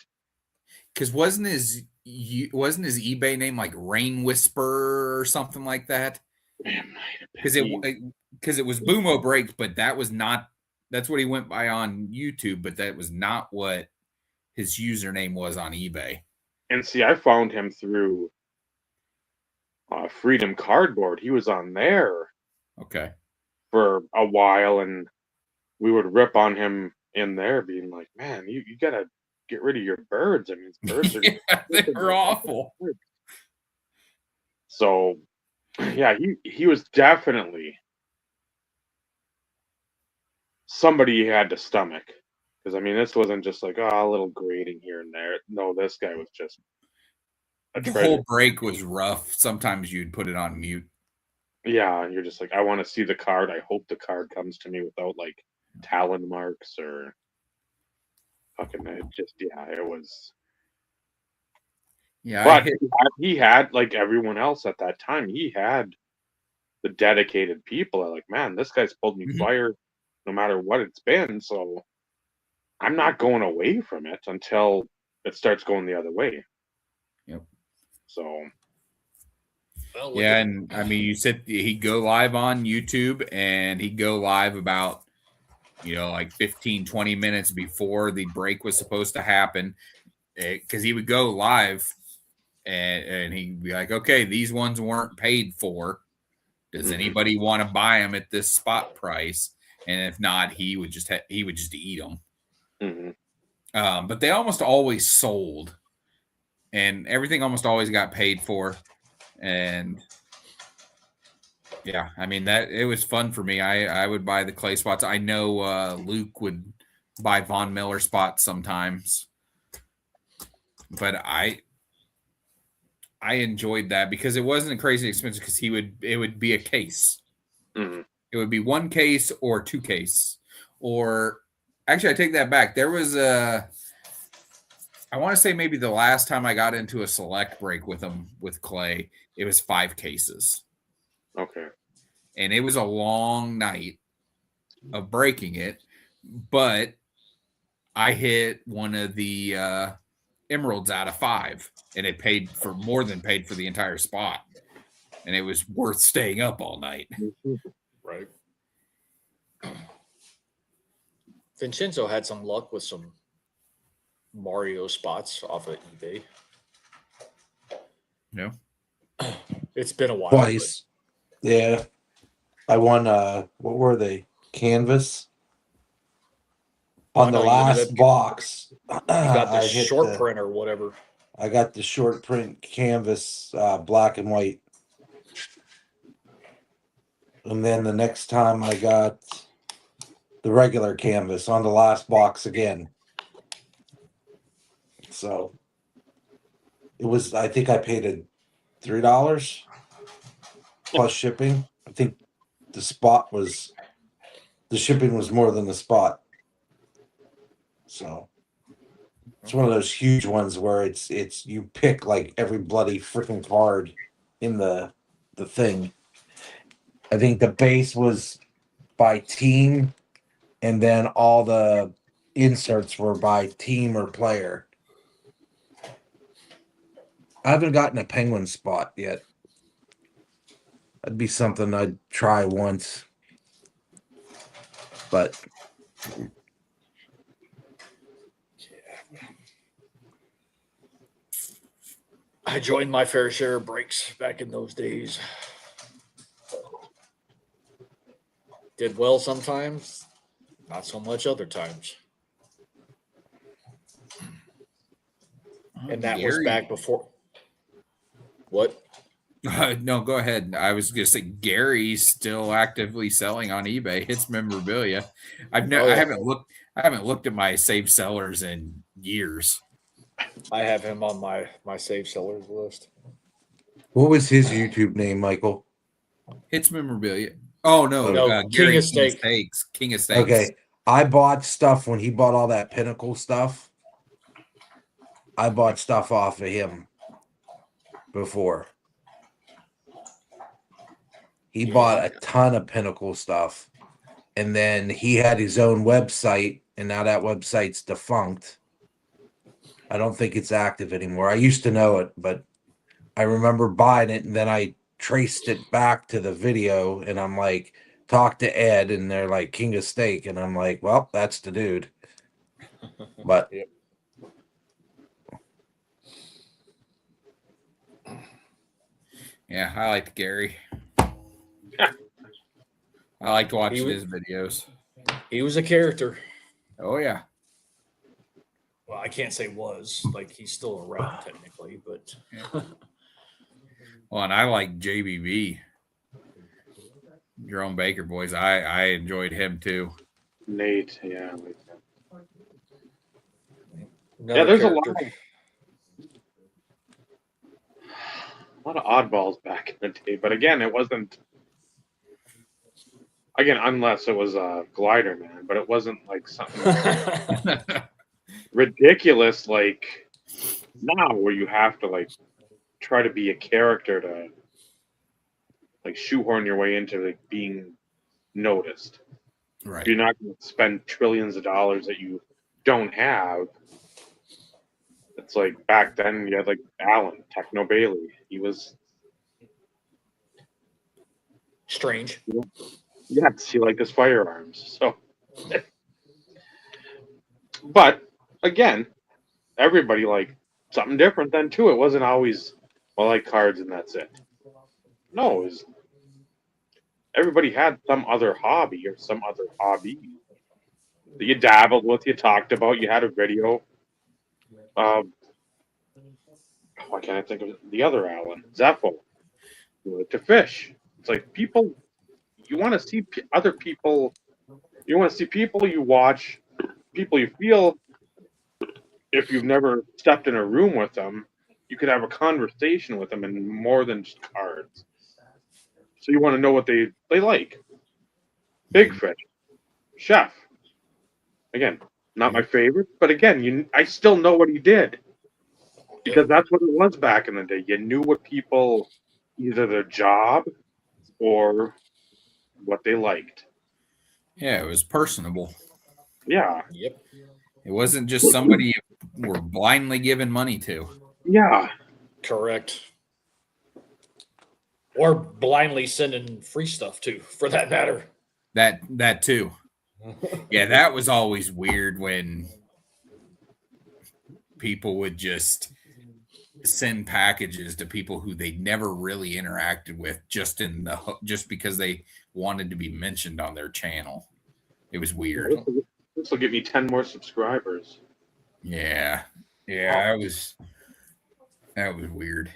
because wasn't his eBay name like Rain Whisperer or something like that? Because it was Boomo Breaks, but that's what he went by on YouTube, but that was not what his username was on eBay. And see, I found him through Freedom Cardboard. He was on there, okay, for a while, and we would rip on him in there, being like, "Man, you gotta get rid of your birds. I mean, birds are Yeah, they were awful. So, yeah, he was definitely somebody you had to stomach. Because, I mean, this wasn't just like, oh, a little grading here and there. No, this guy was just a The treasure. whole break was rough. Sometimes you'd put it on mute. Yeah, and you're just like, I want to see the card. I hope the card comes to me without, like, talon marks or fucking, it was. Yeah, But he had, like everyone else at that time, he had the dedicated people that are like, man, this guy's pulled me Mhm. fire no matter what it's been. So I'm not going away from it until it starts going the other way. Yep. So Yeah, and I mean, you said he'd go live on YouTube and he'd go live about, like 15, 20 minutes before the break was supposed to happen. Because he would go live and he'd be like, okay, these ones weren't paid for. Does anybody want to buy them at this spot price? And if not, he would just eat them. But they almost always sold, and everything almost always got paid for. And yeah, I mean that it was fun for me. I would buy the clay spots. I know Luke would buy Von Miller spots sometimes, but I enjoyed that because it wasn't crazy expensive because it would be a case. It would be one case or two case, or actually I take that back. There was I want to say maybe the last time I got into a select break with him with clay, it was 5 cases. Okay. And it was a long night of breaking it, but I hit one of the emeralds out of 5, and it paid for the entire spot, and it was worth staying up all night. Right. Vincenzo had some luck with some Mario spots off of eBay. No, it's been a while. Twice. Yeah. I won what were they? Canvas. On the last box. You got the short print or whatever. I got the short print canvas, black and white. And then the next time I got the regular canvas on the last box again. So it was, I think I paid $3 plus shipping. I think the shipping was more than the spot. So it's one of those huge ones where it's you pick like every bloody freaking card in the thing. I think the base was by team, and then all the inserts were by team or player. I haven't gotten a penguin spot yet. That'd be something I'd try once. But I joined my fair share of breaks back in those days. Did well sometimes, not so much other times. And that was back before. What? No, go ahead. I was going to say Gary's still actively selling on eBay. It's memorabilia. I haven't looked at my save sellers in years. I have him on my save sellers list. what was his YouTube name, Michael? It's memorabilia. Oh no, Gary King of Steaks. King of Steaks. Okay, I bought stuff when he bought all that Pinnacle stuff. I bought stuff off of him before. He bought a ton of Pinnacle stuff, and then he had his own website, and now that website's defunct. I don't think it's active anymore. I used to know it, but I remember buying it, and then I traced it back to the video, and I'm like, talk to Ed, and they're like, King of Steak, and I'm like, well, that's the dude. But yep. Yeah, I liked Gary. I liked watching his videos. He was a character. Oh yeah. Well, I can't say was. Like, he's still around technically, but Well, and I like JBB, Jerome Baker boys. I enjoyed him too. Nate, yeah. another There's character. a lot of oddballs back in the day, but again, it wasn't. Again, unless it was a glider man, but it wasn't like something ridiculous like now, where you have to like try to be a character to like shoehorn your way into like being noticed. Right. You're not going to spend trillions of dollars that you don't have. It's like back then you had like Alan Techno Bailey. He was Strange. yes, he liked his firearms. So, but again, everybody liked something different then too. It wasn't always well, I like cards and that's it. No, it was everybody had some other hobby or some other hobby that you dabbled with, you talked about, you had a video. Why can't I think of the other Alan? Zepho. You like to fish. It's like people, you want to see other people, you want to see people you watch, people you feel, if you've never stepped in a room with them, you could have a conversation with them and more than just cards. So you want to know what they like. Big Fish. Chef. Again, not my favorite, but again, I still know what he did because that's what it was back in the day. You knew what people, either their job or what they liked. Yeah, it was personable. Yeah, Yep. It wasn't just somebody you were blindly giving money to. yeah, Correct. Or blindly sending free stuff too, for that matter. That too. Yeah, that was always weird when people would just send packages to people who they never really interacted with just because they wanted to be mentioned on their channel. It was weird. This will give me 10 more subscribers. Yeah. Yeah, that was weird.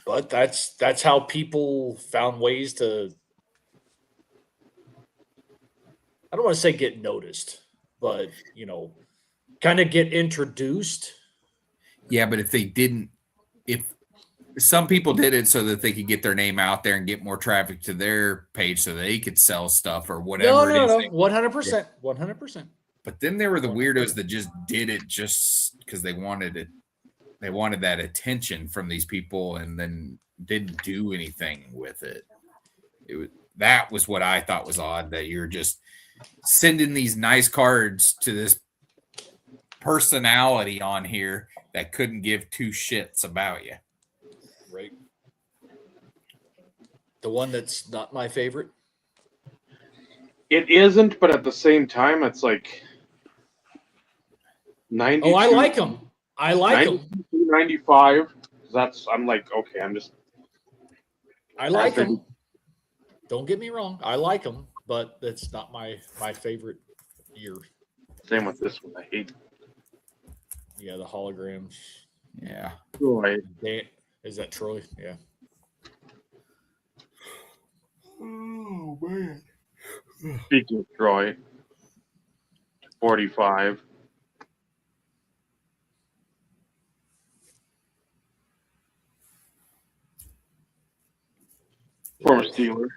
But that's how people found ways to, I don't want to say get noticed, but kind of get introduced. Yeah, but if some people did it so that they could get their name out there and get more traffic to their page so they could sell stuff or whatever No, it is. 100%. 100%. But then there were the weirdos that just did it just because they wanted it. They wanted that attention from these people and then didn't do anything with it. That was what I thought was odd, that you're just sending these nice cards to this personality on here that couldn't give two shits about you. Right. The one that's not my favorite. It isn't, but at the same time, it's like 92. Oh, I like them. I like them. 95. I'm like, okay, I like them. Don't get me wrong. I like them, but that's not my favorite year. Same with this one. I hate Yeah, the holograms. Yeah. Troy. Is that Troy? Yeah. Oh, man. Speaking of Troy, 45. Former Steeler.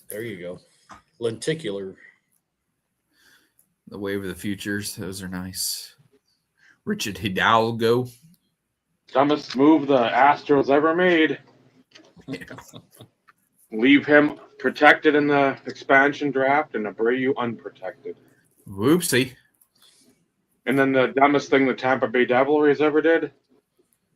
There you go. Lenticular. The Wave of the Futures. Those are nice. Richard Hidalgo. Dumbest move the Astros ever made. Yeah. Leave him protected in the expansion draft and Abreu unprotected. Whoopsie. And then the dumbest thing the Tampa Bay Devils ever did,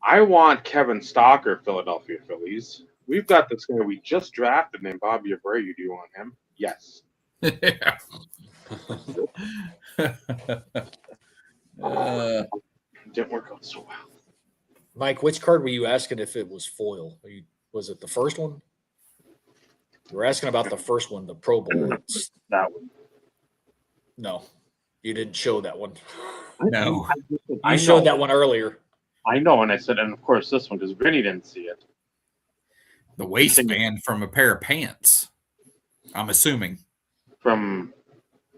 I want Kevin Stalker, Philadelphia Phillies. We've got this guy we just drafted named Bobby Abreu. Do you want him? Yes. Yeah. Didn't work out so well. Mike, which card were you asking if it was foil? Was it the first one? We're asking about the first one, the Pro Bowl. That one. No, you didn't show that one. No. You showed that one earlier. I know, and I said, and of course this one because Vinny didn't see it. The waistband from a pair of pants. I'm assuming. From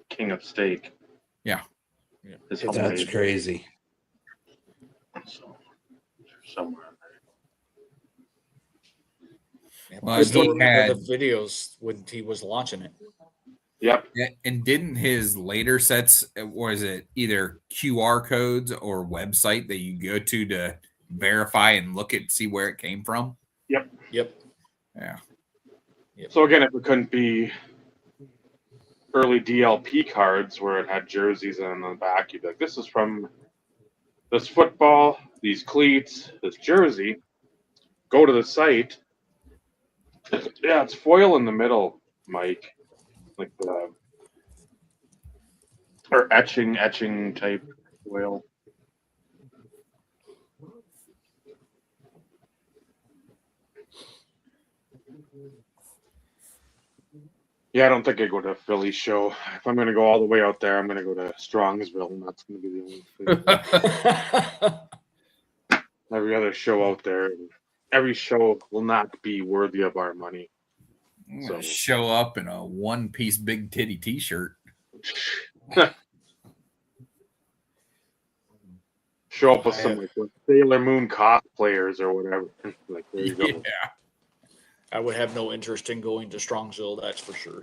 King of Steak. Yeah. That's crazy. So, somewhere. Well, I still he remember had- the videos when he was launching it. Yep. Yeah, and didn't his later sets, was it either QR codes or website that you go to verify and look at, see where it came from? Yep. Yeah. So again, if it couldn't be early DLP cards where it had jerseys on the back, you'd be like, this is from this football, these cleats, this jersey. Go to the site. Yeah, it's foil in the middle, Mike. Like the or etching type foil. Yeah, I don't think I go to a Philly show. If I'm going to go all the way out there, I'm going to go to Strongsville, and that's going to be the only thing. Every other show out there, every show will not be worthy of our money. So show up in a one-piece big titty T-shirt. Show up with some like Sailor Moon cosplayers or whatever. Like there you go. Yeah. I would have no interest in going to Strongsville, that's for sure.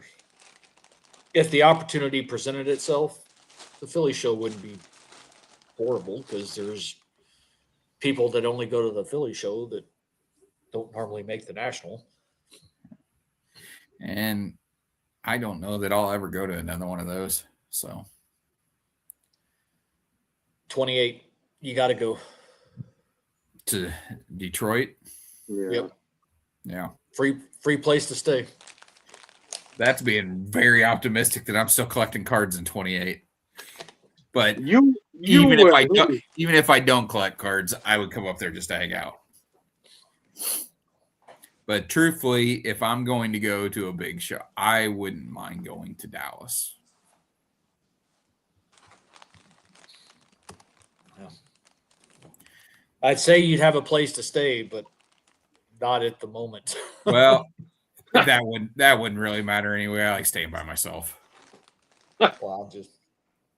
If the opportunity presented itself, the Philly show wouldn't be horrible because there's people that only go to the Philly show that don't normally make the national. And I don't know that I'll ever go to another one of those. So 28, you got to go to Detroit. Yeah. Yep. Yeah. Free place to stay. That's being very optimistic that I'm still collecting cards in 28. But even if I don't collect cards, I would come up there just to hang out. But truthfully, if I'm going to go to a big show, I wouldn't mind going to Dallas. Yeah. I'd say you'd have a place to stay, but not at the moment. Well, that wouldn't really matter anyway. I like staying by myself. Well,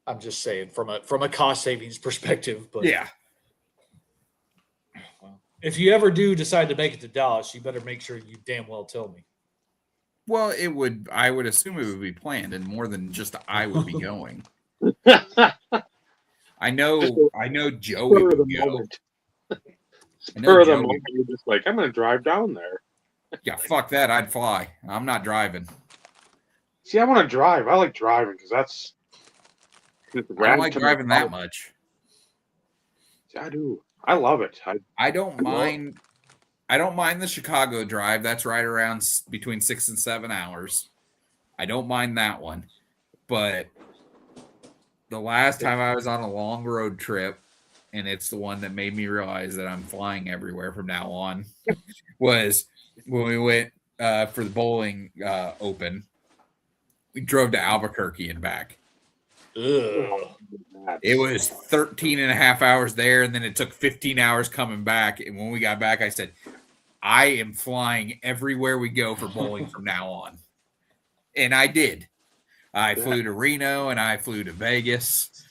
I'm just saying from a cost savings perspective, but yeah. Well, if you ever do decide to make it to Dallas, you better make sure you damn well tell me. Well, I would assume it would be planned, and more than just I would be going. I know Joey would go. Spur of the moment, you're just like, I'm going to drive down there. Yeah, fuck that. I'd fly. I'm not driving. See, I want to drive. I like driving because that's. I don't like driving that much. See, I do. I love it. I don't mind. I don't mind the Chicago drive. That's right around between 6 and 7 hours. I don't mind that one. But the last time I was on a long road trip, and it's the one that made me realize that I'm flying everywhere from now on, was when we went for the bowling open. We drove to Albuquerque and back. Ugh. It was 13 and a half hours there, and then it took 15 hours coming back. And when we got back, I said, I am flying everywhere we go for bowling from now on. And I did. I flew to Reno, and I flew to Vegas.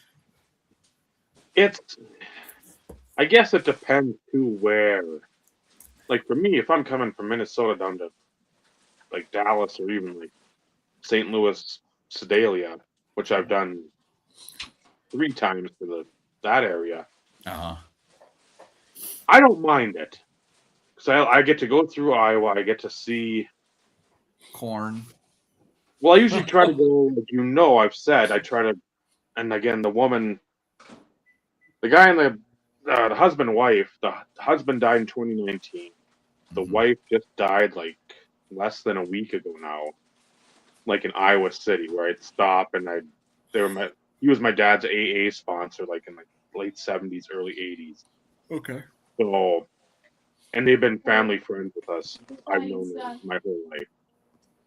I guess it depends too where. Like for me, if I'm coming from Minnesota down to like Dallas or even like St. Louis, Sedalia, which I've done 3 times for that area. Uh-huh. I don't mind it because I get to go through Iowa. I get to see corn. Well, I usually try to go. Like I've said I try to, and again, the guy and the husband and wife. The husband died in 2019. The wife just died like less than a week ago now. Like in Iowa City, where I'd stop and he was my dad's AA sponsor, like in the late 70s, early 80s. Okay. So, and they've been family friends with us. I've known them my whole life.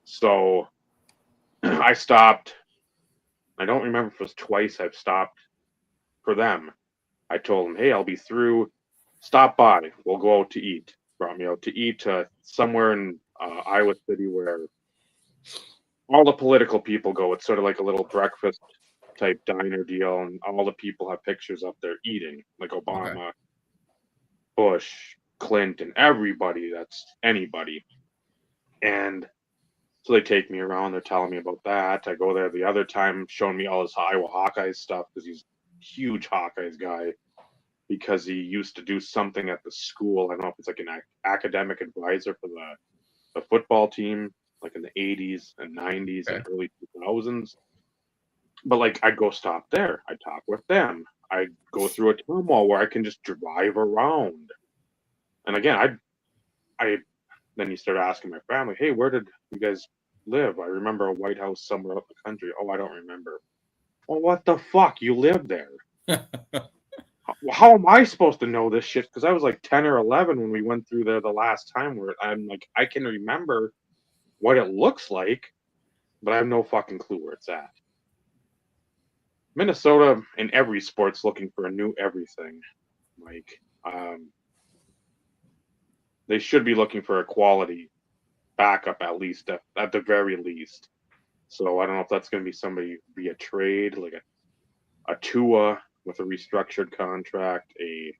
So I stopped. I don't remember if it was twice I've stopped for them. I told them, hey, I'll be through. Stop by. We'll go out to eat. Brought me out to eat somewhere in Iowa City where all the political people go. It's sort of like a little breakfast type diner deal, and all the people have pictures up there eating, like Obama, Bush, Clinton, everybody that's anybody. And so they take me around. They're telling me about that. I go there the other time, showing me all his Iowa Hawkeyes stuff because he's a huge Hawkeyes guy. Because he used to do something at the school. I don't know if it's like an academic advisor for the football team, like in the 80s and 90s and early 2000s. But like, I'd go stop there. I'd talk with them. I'd go through a town mall where I can just drive around. And again, I then you start asking my family, hey, where did you guys live? I remember a White House somewhere up the country. Oh, I don't remember. Well, what the fuck? You live there. How am I supposed to know this shit? Because I was like 10 or 11 when we went through there the last time. Where I'm like, I can remember what it looks like, but I have no fucking clue where it's at. Minnesota in every sport's looking for a new everything. Like, they should be looking for a quality backup at least, at the very least. So I don't know if that's going to be somebody via trade, like a Tua with a restructured contract, a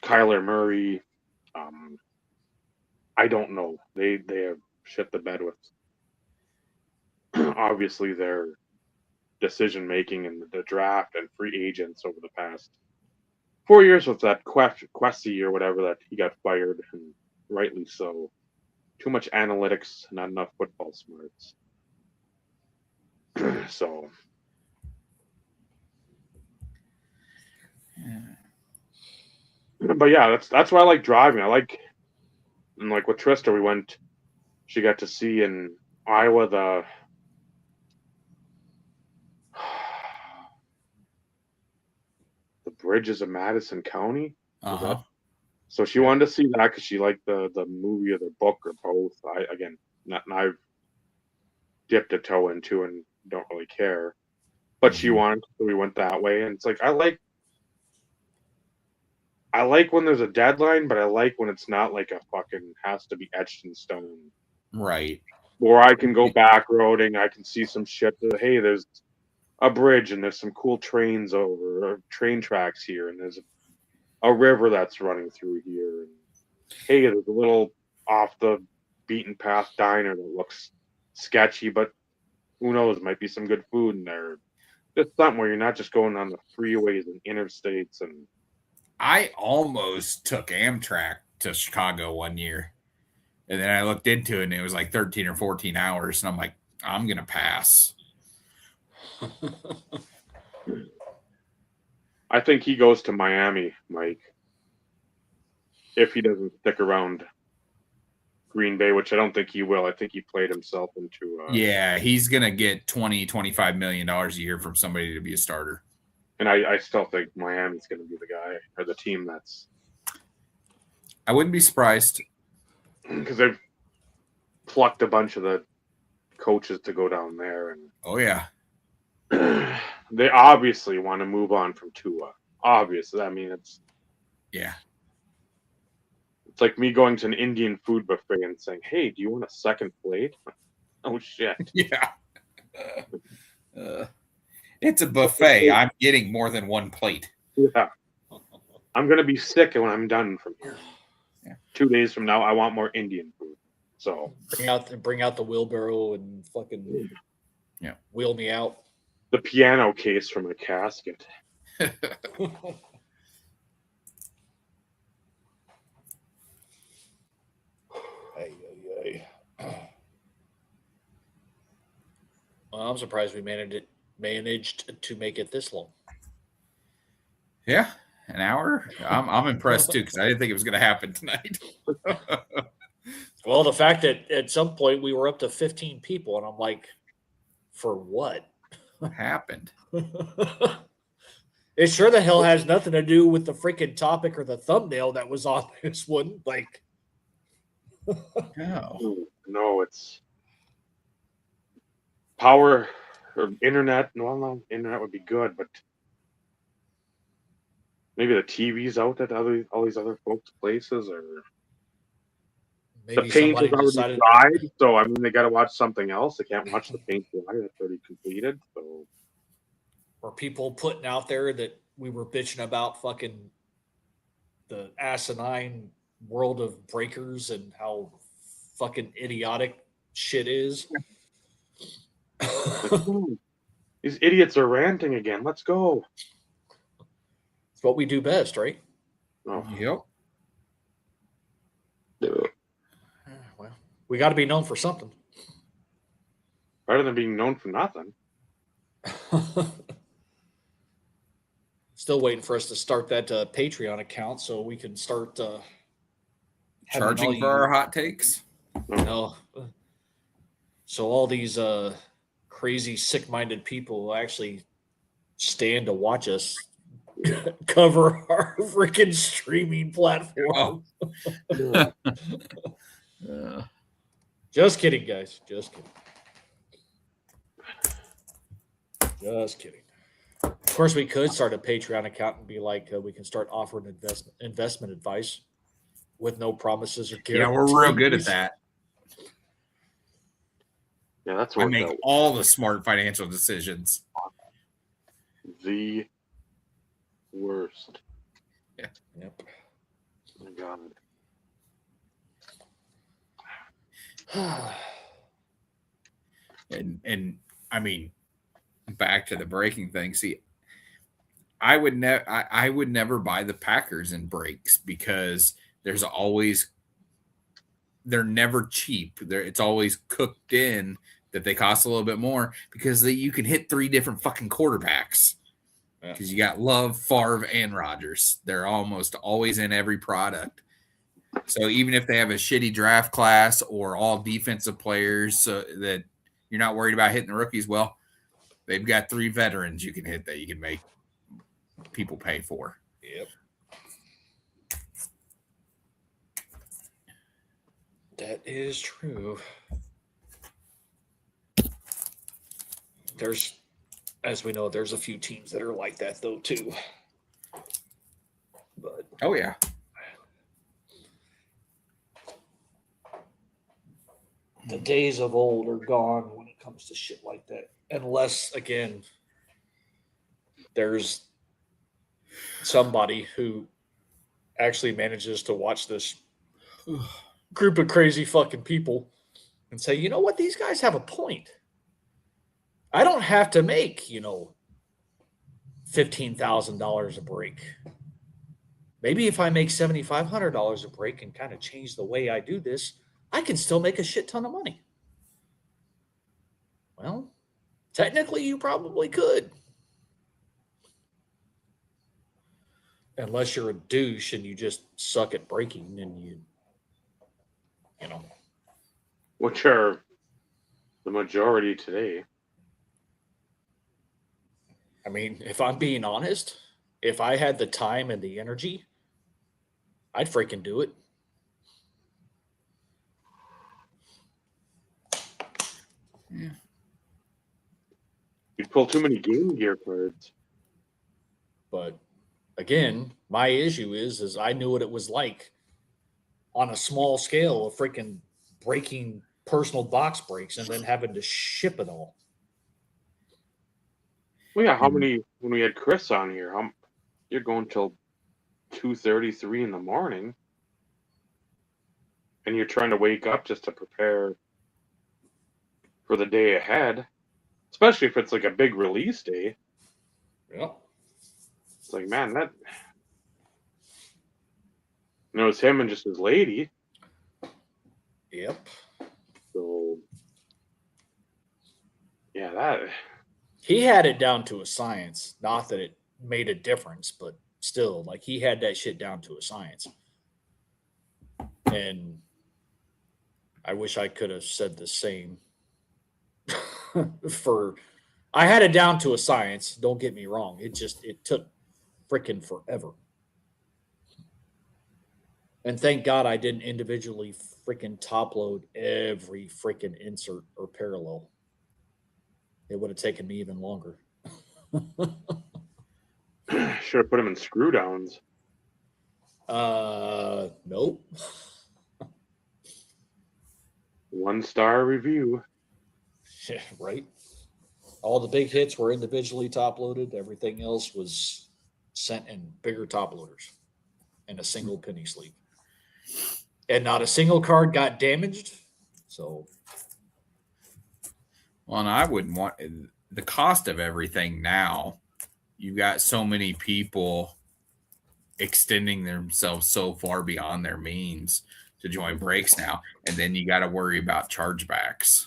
Kyler Murray. I don't know. They have shit the bed with obviously their decision making in the draft and free agents over the past 4 years with that Quessy or whatever that he got fired, and rightly so. Too much analytics, not enough football smarts. So. But yeah, that's why I like driving. And like with Trista, we went. She got to see in Iowa the bridges of Madison County. So she wanted to see that because she liked the movie or the book or both. I've dipped a toe into and don't really care, but she wanted, so we went that way. And it's like I like when there's a deadline, but I like when it's not like a fucking has to be etched in stone. Right. Or I can go back roading. I can see some shit. Hey, there's a bridge and there's some cool trains over, or train tracks here, and there's a river that's running through here. And hey, there's a little off the beaten path diner that looks sketchy, but who knows? Might be some good food in there. Just something where you're not just going on the freeways and interstates and. I almost took Amtrak to Chicago one year, and then I looked into it, and it was like 13 or 14 hours, and I'm like, I'm going to pass. I think he goes to Miami, Mike, if he doesn't stick around Green Bay, which I don't think he will. I think he played himself into... yeah, he's going to get $20-25 million a year from somebody to be a starter. And I still think Miami's going to be the guy or the team that's. I wouldn't be surprised because they've plucked a bunch of the coaches to go down there, and oh yeah, they obviously want to move on from Tua. Obviously, I mean it's like me going to an Indian food buffet and saying, "Hey, do you want a second plate?" Oh shit! Yeah. It's a buffet. I'm getting more than one plate. Yeah. I'm going to be sick when I'm done from here. Yeah. 2 days from now, I want more Indian food. So bring out the wheelbarrow and fucking wheel me out. The piano case from a casket. Well, I'm surprised we managed to make it this long. Yeah, an hour. I'm impressed too because I didn't think it was going to happen tonight. Well, the fact that at some point we were up to 15 people, and I'm like, for what? What happened? It sure the hell has nothing to do with the freaking topic or the thumbnail that was on this one. Like, no, it's power or internet. No, internet would be good, but maybe the TV's out at all these other folks' places, or Maybe the paint somebody is already decided. dried. So I mean, they got to watch something else. They can't watch the paint dry. That's already completed. So Or people putting out there that we were bitching about fucking the asinine world of breakers and how fucking idiotic shit is. like, these idiots are ranting again. Let's go. It's what we do best, right? Oh, Yep. Well, we got to be known for something. better than being known for nothing. Still waiting for us to start that Patreon account so we can start having all Charging for you- our hot takes. No. So all these crazy, sick-minded people will actually stand to watch us cover our freaking streaming platform. Oh. Just kidding, guys. Just kidding. Just kidding. Of course, we could start a Patreon account and be like, we can start offering investment advice with no promises or Yeah, guarantees. we're real good at that. Yeah, that's I worked make out. all the smart financial decisions. The worst. Yep. Oh my God. And I mean, back to the breaking thing. See, I would never buy the Packers in breaks because they're never cheap. It's always cooked in that they cost a little bit more because you can hit 3 different fucking quarterbacks. Because you got Love, Favre, and Rodgers. They're almost always in every product. So even if they have a shitty draft class or all defensive players so that you're not worried about hitting the rookies, well, they've got 3 veterans you can hit that you can make people pay for. Yep. That is true. As we know, there's a few teams that are like that though too. But Oh yeah. the days of old are gone when it comes to shit like that. Unless, again, there's somebody who actually manages to watch this group of crazy fucking people and say, you know what, these guys have a point. I don't have to make, $15,000 a break. Maybe if I make $7,500 a break and kind of change the way I do this, I can still make a shit ton of money. Well, technically, you probably could. Unless you're a douche and you just suck at breaking and you know. Which are the majority today. I mean, if I'm being honest, if I had the time and the energy, I'd freaking do it. Yeah. You'd pull too many Game Gear cards. But again, my issue is I knew what it was like on a small scale of freaking breaking personal box breaks and then having to ship it all. Well, yeah, how many, when we had Chris on here, you're going till 2:30, 3 in the morning, and you're trying to wake up just to prepare for the day ahead, especially if it's like a big release day. Yeah. It's like, man, it's him and just his lady. Yep. So, yeah, He had it down to a science. Not that it made a difference, but still, like he had that shit down to a science. And I wish I could have said the same I had it down to a science. Don't get me wrong. It took freaking forever. And thank God I didn't individually freaking top load every freaking insert or parallel. it would have taken me even longer. Should have put him in screw downs. Nope. 1-star review. Yeah, right. All the big hits were individually top loaded. Everything else was sent in bigger top loaders in a single penny sleeve. And not a single card got damaged. So, Well, and I wouldn't want the cost of everything now. You've got so many people extending themselves so far beyond their means to join breaks now. And then you got to worry about chargebacks.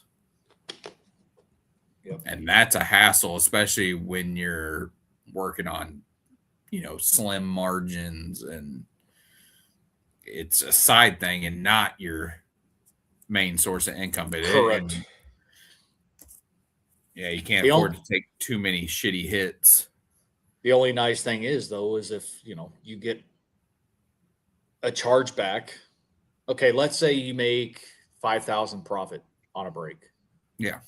yep. And that's a hassle, especially when you're working on, slim margins, and it's a side thing and not your main source of income. But Correct. You can't afford to take too many shitty hits. The only nice thing is, though, is if, you get a chargeback. Okay, let's say you make 5,000 profit on a break. Yeah.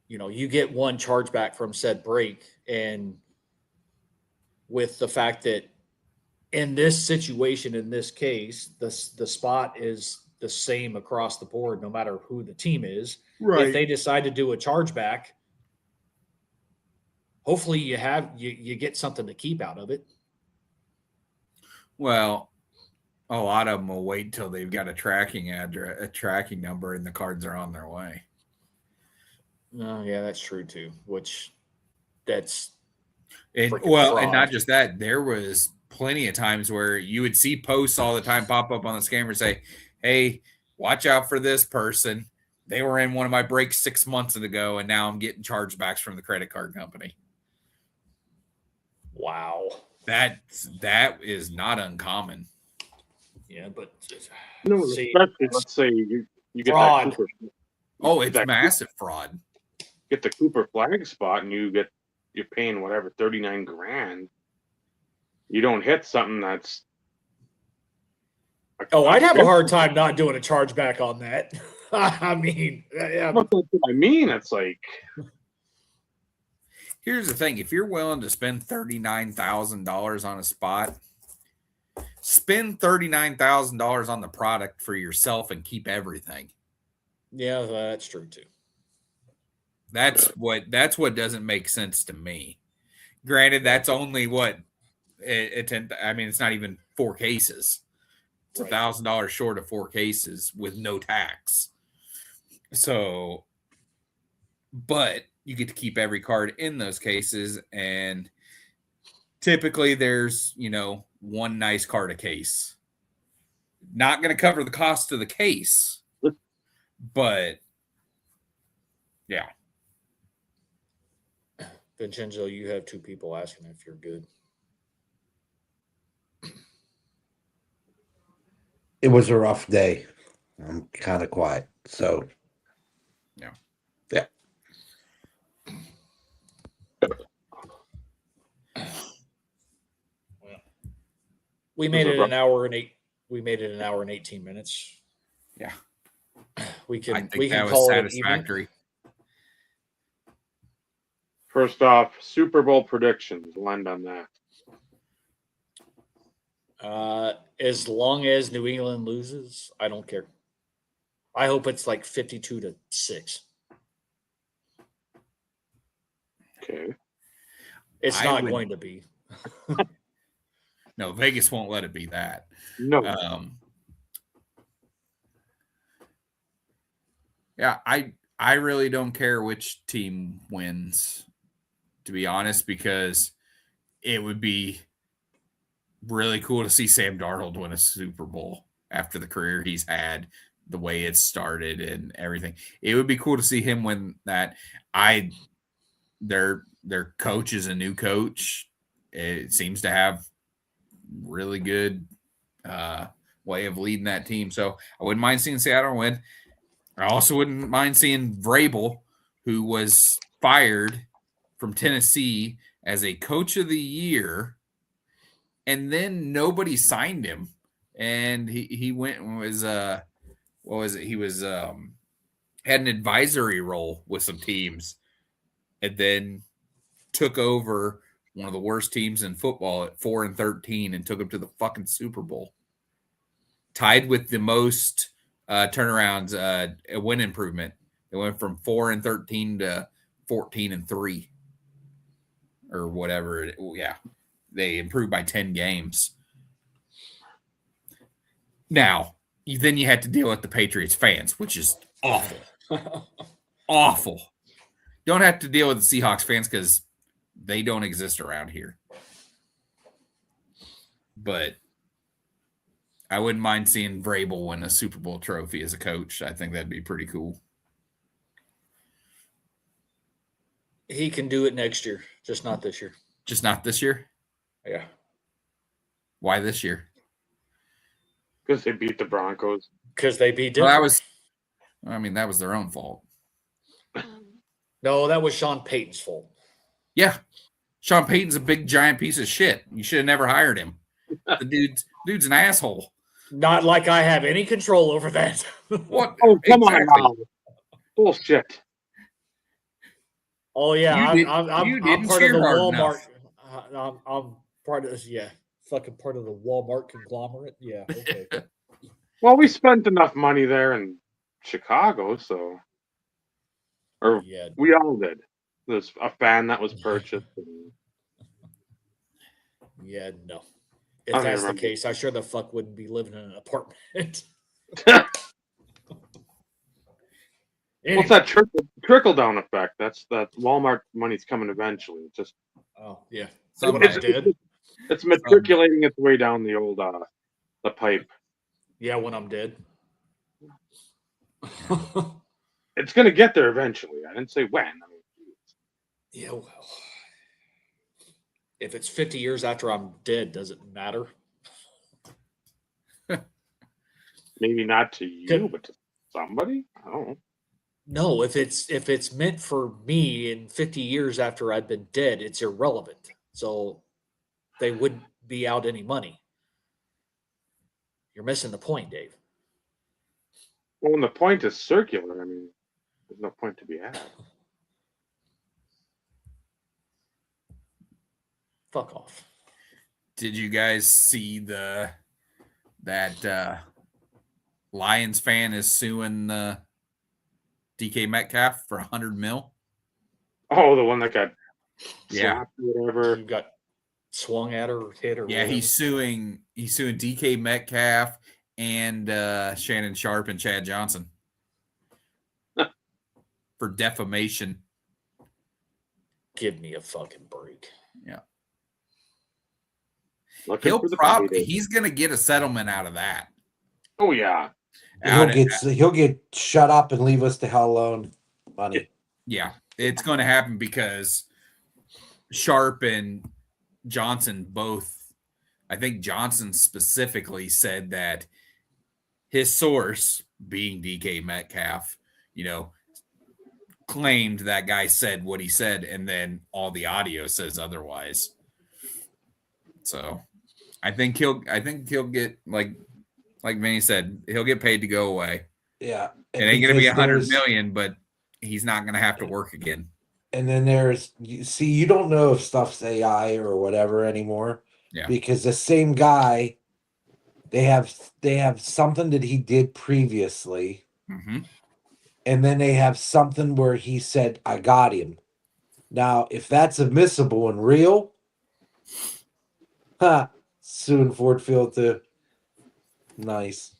You get one chargeback from said break, and with the fact that in this situation, in this case, the spot is the same across the board, no matter who the team is. Right. If they decide to do a chargeback, hopefully you get something to keep out of it. Well, a lot of them will wait until they've got a tracking address, a tracking number, and the cards are on their way. Oh, yeah, that's true too. That's and not just that. There was plenty of times where you would see posts all the time pop up on the scammer and say, "Hey, watch out for this person. They were in one of my breaks 6 months ago, and now I'm getting chargebacks from the credit card company." Wow. That is not uncommon. Yeah, but No, especially let's say you get fraud. that Cooper. Oh, it's massive fraud. Get the Cooper flag spot, and you're paying whatever $39,000. You don't hit something that's. I'd have a hard time not doing a chargeback on that. I mean, yeah. That's what I mean. It's like. Here's the thing: if you're willing to spend $39,000 on a spot, spend $39,000 on the product for yourself and keep everything. Yeah, that's true too. That's what doesn't make sense to me. Granted, that's only what it's not even 4 cases. It's $1,000 short of 4 cases with no tax. So, but you get to keep every card in those cases, and typically there's one nice card a case. Not going to cover the cost of the case, but yeah. Vincenzo, you have 2 people asking if you're good. It was a rough day. I'm kind of quiet. So, yeah. We made it an hour and 18 minutes. Yeah. We can I think we can that call was it an satisfactory. First off, Super Bowl predictions. We'll end on that. As long as New England loses, I don't care. I hope it's like 52-6. Okay. It's not going to be. No, Vegas won't let it be that. No. Yeah, I really don't care which team wins, to be honest, because it would be really cool to see Sam Darnold win a Super Bowl after the career he's had, the way it started and everything. It would be cool to see him win that. Their coach is a new coach. It seems to have really good way of leading that team. So I wouldn't mind seeing Seattle win. I also wouldn't mind seeing Vrabel, who was fired from Tennessee as a coach of the year, and then nobody signed him. And he went and was what was it? He was had an advisory role with some teams, and then took over one of the worst teams in football at 4-13 and took them to the fucking Super Bowl. Tied with the most turnarounds, a win improvement. They went from 4-13 to 14-3 or whatever. Yeah, they improved by 10 games. Now, then you had to deal with the Patriots fans, which is awful. Awful. Don't have to deal with the Seahawks fans because they don't exist around here. But I wouldn't mind seeing Vrabel win a Super Bowl trophy as a coach. I think that'd be pretty cool. He can do it next year, just not this year. Just not this year? Yeah. Why this year? Because they beat the Broncos. Because they beat Well, Denver. that was their own fault. No, that was Sean Payton's fault. Yeah. Sean Payton's a big, giant piece of shit. You should have never hired him. The dude's an asshole. Not like I have any control over that. What? Oh, come on Exactly. now. Bullshit. Oh yeah, You I'm didn't part of the cheer hard Walmart. enough. I'm part of this. Yeah, fucking part of the Walmart conglomerate. Yeah. Okay. Well, we spent enough money there in Chicago, so. Or Yeah. we all did. There's a fan that was purchased. And Yeah. No. I If don't that's the remember. case, I sure the fuck wouldn't be living in an apartment. What's that trickle down effect? That's that Walmart money's coming eventually. It's just Oh yeah. Some What I it's, did. it's matriculating its way down the old the pipe. Yeah, when I'm dead. It's gonna get there eventually. I didn't say when. I mean, Yeah, well, if it's 50 years after I'm dead, does it matter? maybe not to you, Good. but to somebody. I don't know. No, if it's meant for me in 50 years after I've been dead, it's irrelevant. So they wouldn't be out any money. You're missing the point, Dave. Well, when the point is circular, I mean, there's no point to be had. Fuck off. Did you guys see that Lions fan is suing DK Metcalf for $100 million? Oh, the one that got Yeah. slapped or whatever. You got swung at or hit or Yeah, whatever. he's suing DK Metcalf and Shannon Sharp and Chad Johnson for defamation. Give me a fucking break. Yeah. Looking for the payday. He's gonna get a settlement out of that. Oh yeah. He'll get shut up and leave us the hell alone. Money. Yeah, it's going to happen because Sharp and Johnson both, I think Johnson specifically said that his source, being DK Metcalf, claimed that guy said what he said, and then all the audio says otherwise. So I think he'll get like Vinny said, he'll get paid to go away. Yeah. It ain't going to be $100 million, but he's not going to have to work again. And then you don't know if stuff's AI or whatever anymore. Yeah. Because the same guy, they have something that he did previously. Mm-hmm. And then they have something where he said, I got him. Now, if that's admissible and real, suing Ford Field too. Nice.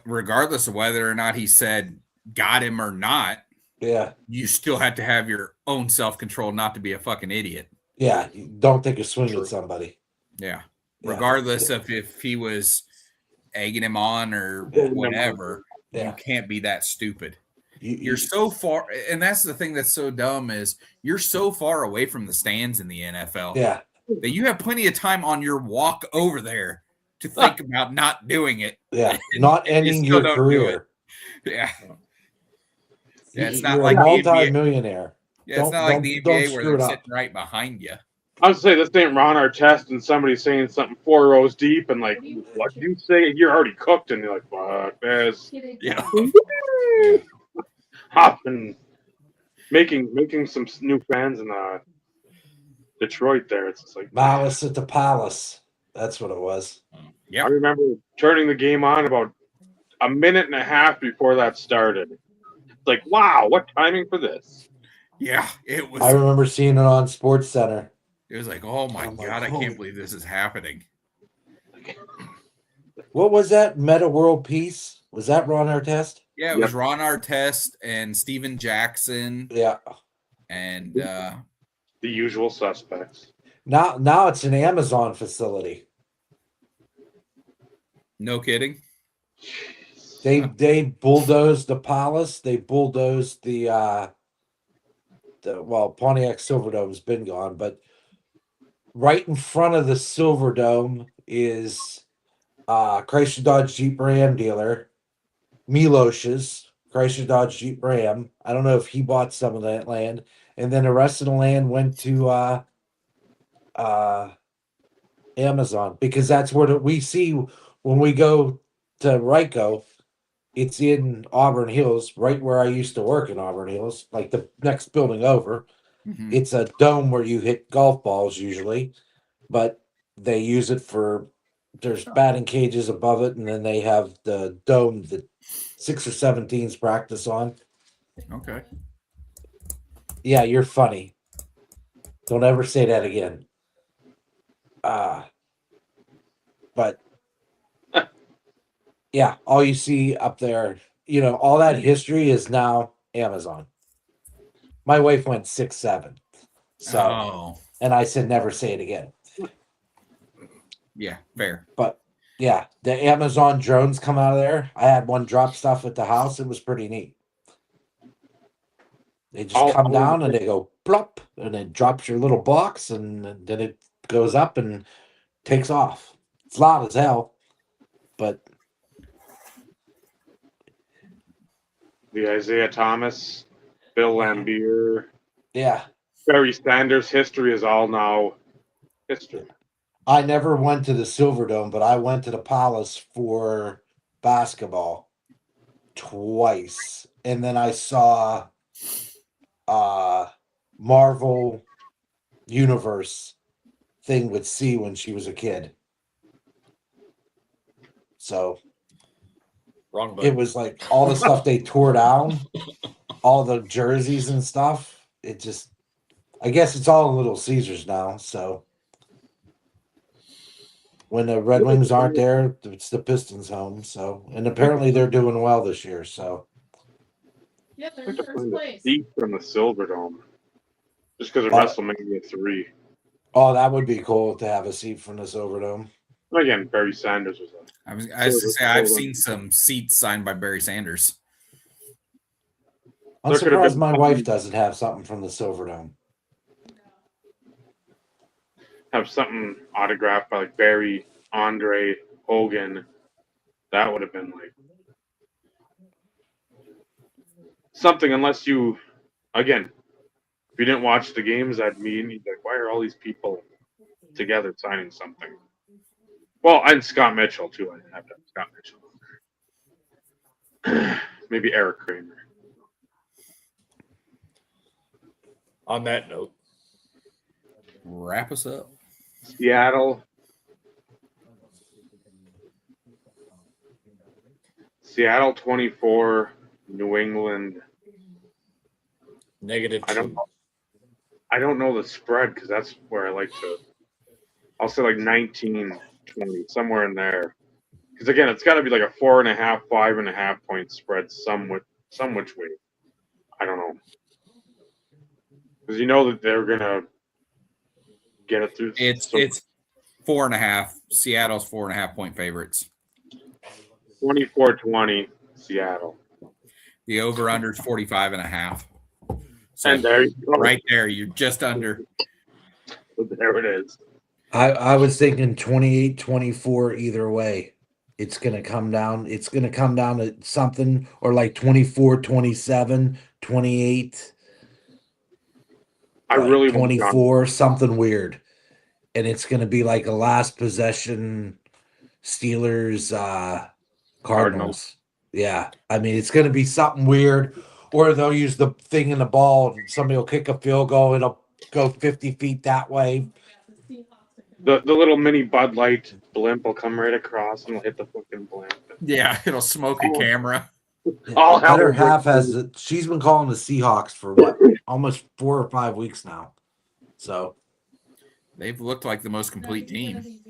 Regardless of whether or not he said got him or not, Yeah. you still have to have your own self-control not to be a fucking idiot. Yeah. You don't take a swing True. at somebody. Yeah. Yeah. Regardless of if he was egging him on or whatever, Yeah. you can't be that stupid. You- You're so far, and that's the thing that's so dumb is you're so far away from the stands in the NFL Yeah. that you have plenty of time on your walk over there to think about not doing it. Yeah. Not ending still your don't do career. Yeah. Yeah, it's You're not a like the NBA. multi-millionaire. Yeah, it's not like the Don't NBA where screw it they're up. sitting right behind you. I was saying this ain't Ron Artest and somebody saying something 4 rows deep and like, what do you say? You're already cooked and you're like, fuck this. Yeah. Hopping making some new fans in Detroit. There, it's just like Malice at the Palace. That's what it was. I Yep. remember turning the game on about a minute and a half before that started. It's like, wow, what timing for this? Yeah. It was. I remember seeing it on Sports Center. It was like, oh my I'm like, god, I holy- can't believe this is happening. What was that? Meta World Peace? Was that Ron Artest? Yeah, it was Ron Artest and Steven Jackson Yeah. and The usual suspects. Now it's an Amazon facility. no kidding. They bulldozed the Palace. They bulldozed the Pontiac Silverdome's been gone, but right in front of the Silverdome is Chrysler Dodge Jeep Ram dealer, Milosh's Chrysler Dodge Jeep Ram. I don't know if he bought some of that land, and then the rest of the land went to Amazon, because that's where we see when we go to Ryco. It's in Auburn Hills, right where I used to work in Auburn Hills, like the next building over. Mhm. It's a dome where you hit golf balls usually, but they use it for, there's batting cages above it, and then they have the dome that 6 or 7 teams practice on. Okay. Yeah, you're funny. Don't ever say that again. But yeah, all you see up there, all that history is now Amazon. My wife went 6'7". So, Oh, and I said, never say it again. yeah, fair. But yeah, the Amazon drones come out of there. I had one drop stuff at the house. It was pretty neat. They just come down and they go plop, and it drops your little box, and then it goes up and takes off. It's loud as hell, but The Isaiah Thomas, Bill Lambier, yeah. Barry Sanders history is all now history. I never went to the Silverdome, but I went to the Palace for basketball twice. And then I saw Marvel Universe thing with C when she was a kid. So Wrong it button. was like all the stuff they tore down, all the jerseys and stuff. It just, I guess it's all in Little Caesars now. So when the Red Wings aren't there, it's the Pistons' home. So, and apparently they're doing well this year. So Yeah, I they're in have to first find a place. seat from the Silverdome. Just because of Oh. WrestleMania 3. oh, that would be cool to have a seat from the Silverdome. Again, Barry Sanders was on. I was to say I've seen some seats signed by Barry Sanders. I'm There could have surprised been my something- wife doesn't have something from the Silverdome. Have something autographed by like Barry, Andre, Hogan. That would have been like something, unless you, again, if you didn't watch the games, that'd mean you'd be like, why are all these people together signing something? Well, and Scott Mitchell too. I have to have Scott Mitchell. Maybe Eric Kramer. On that note, Wrap us up. Seattle 24, New England. -2. I don't know the spread because that's where I like to. I'll say like 19, 20, somewhere in there. Because again, it's got to be like a 4.5, 5.5 point spread, some which way. I don't know. Because you know that they're gonna get it through. It's 4.5. Seattle's 4.5 point favorites. 24-20 Seattle. The over under is 45.5. So And there you go. right there, you're just under. There it is. I was thinking 28-24 either way. It's going to come down. It's going to come down to something, or like 24-27, 28. I really want 24, something weird. And it's going to be like a last possession Steelers Cardinals. Yeah. I mean, it's going to be something weird. Or they'll use the thing in the ball, and somebody will kick a field goal. It'll go 50 feet that way. The little mini Bud Light blimp will come right across and will hit the fucking blimp. Yeah, it'll smoke a camera. All hell Better will break half has loose. it. She's been calling the Seahawks for what, almost 4 or 5 weeks now. So They've looked like the most complete team.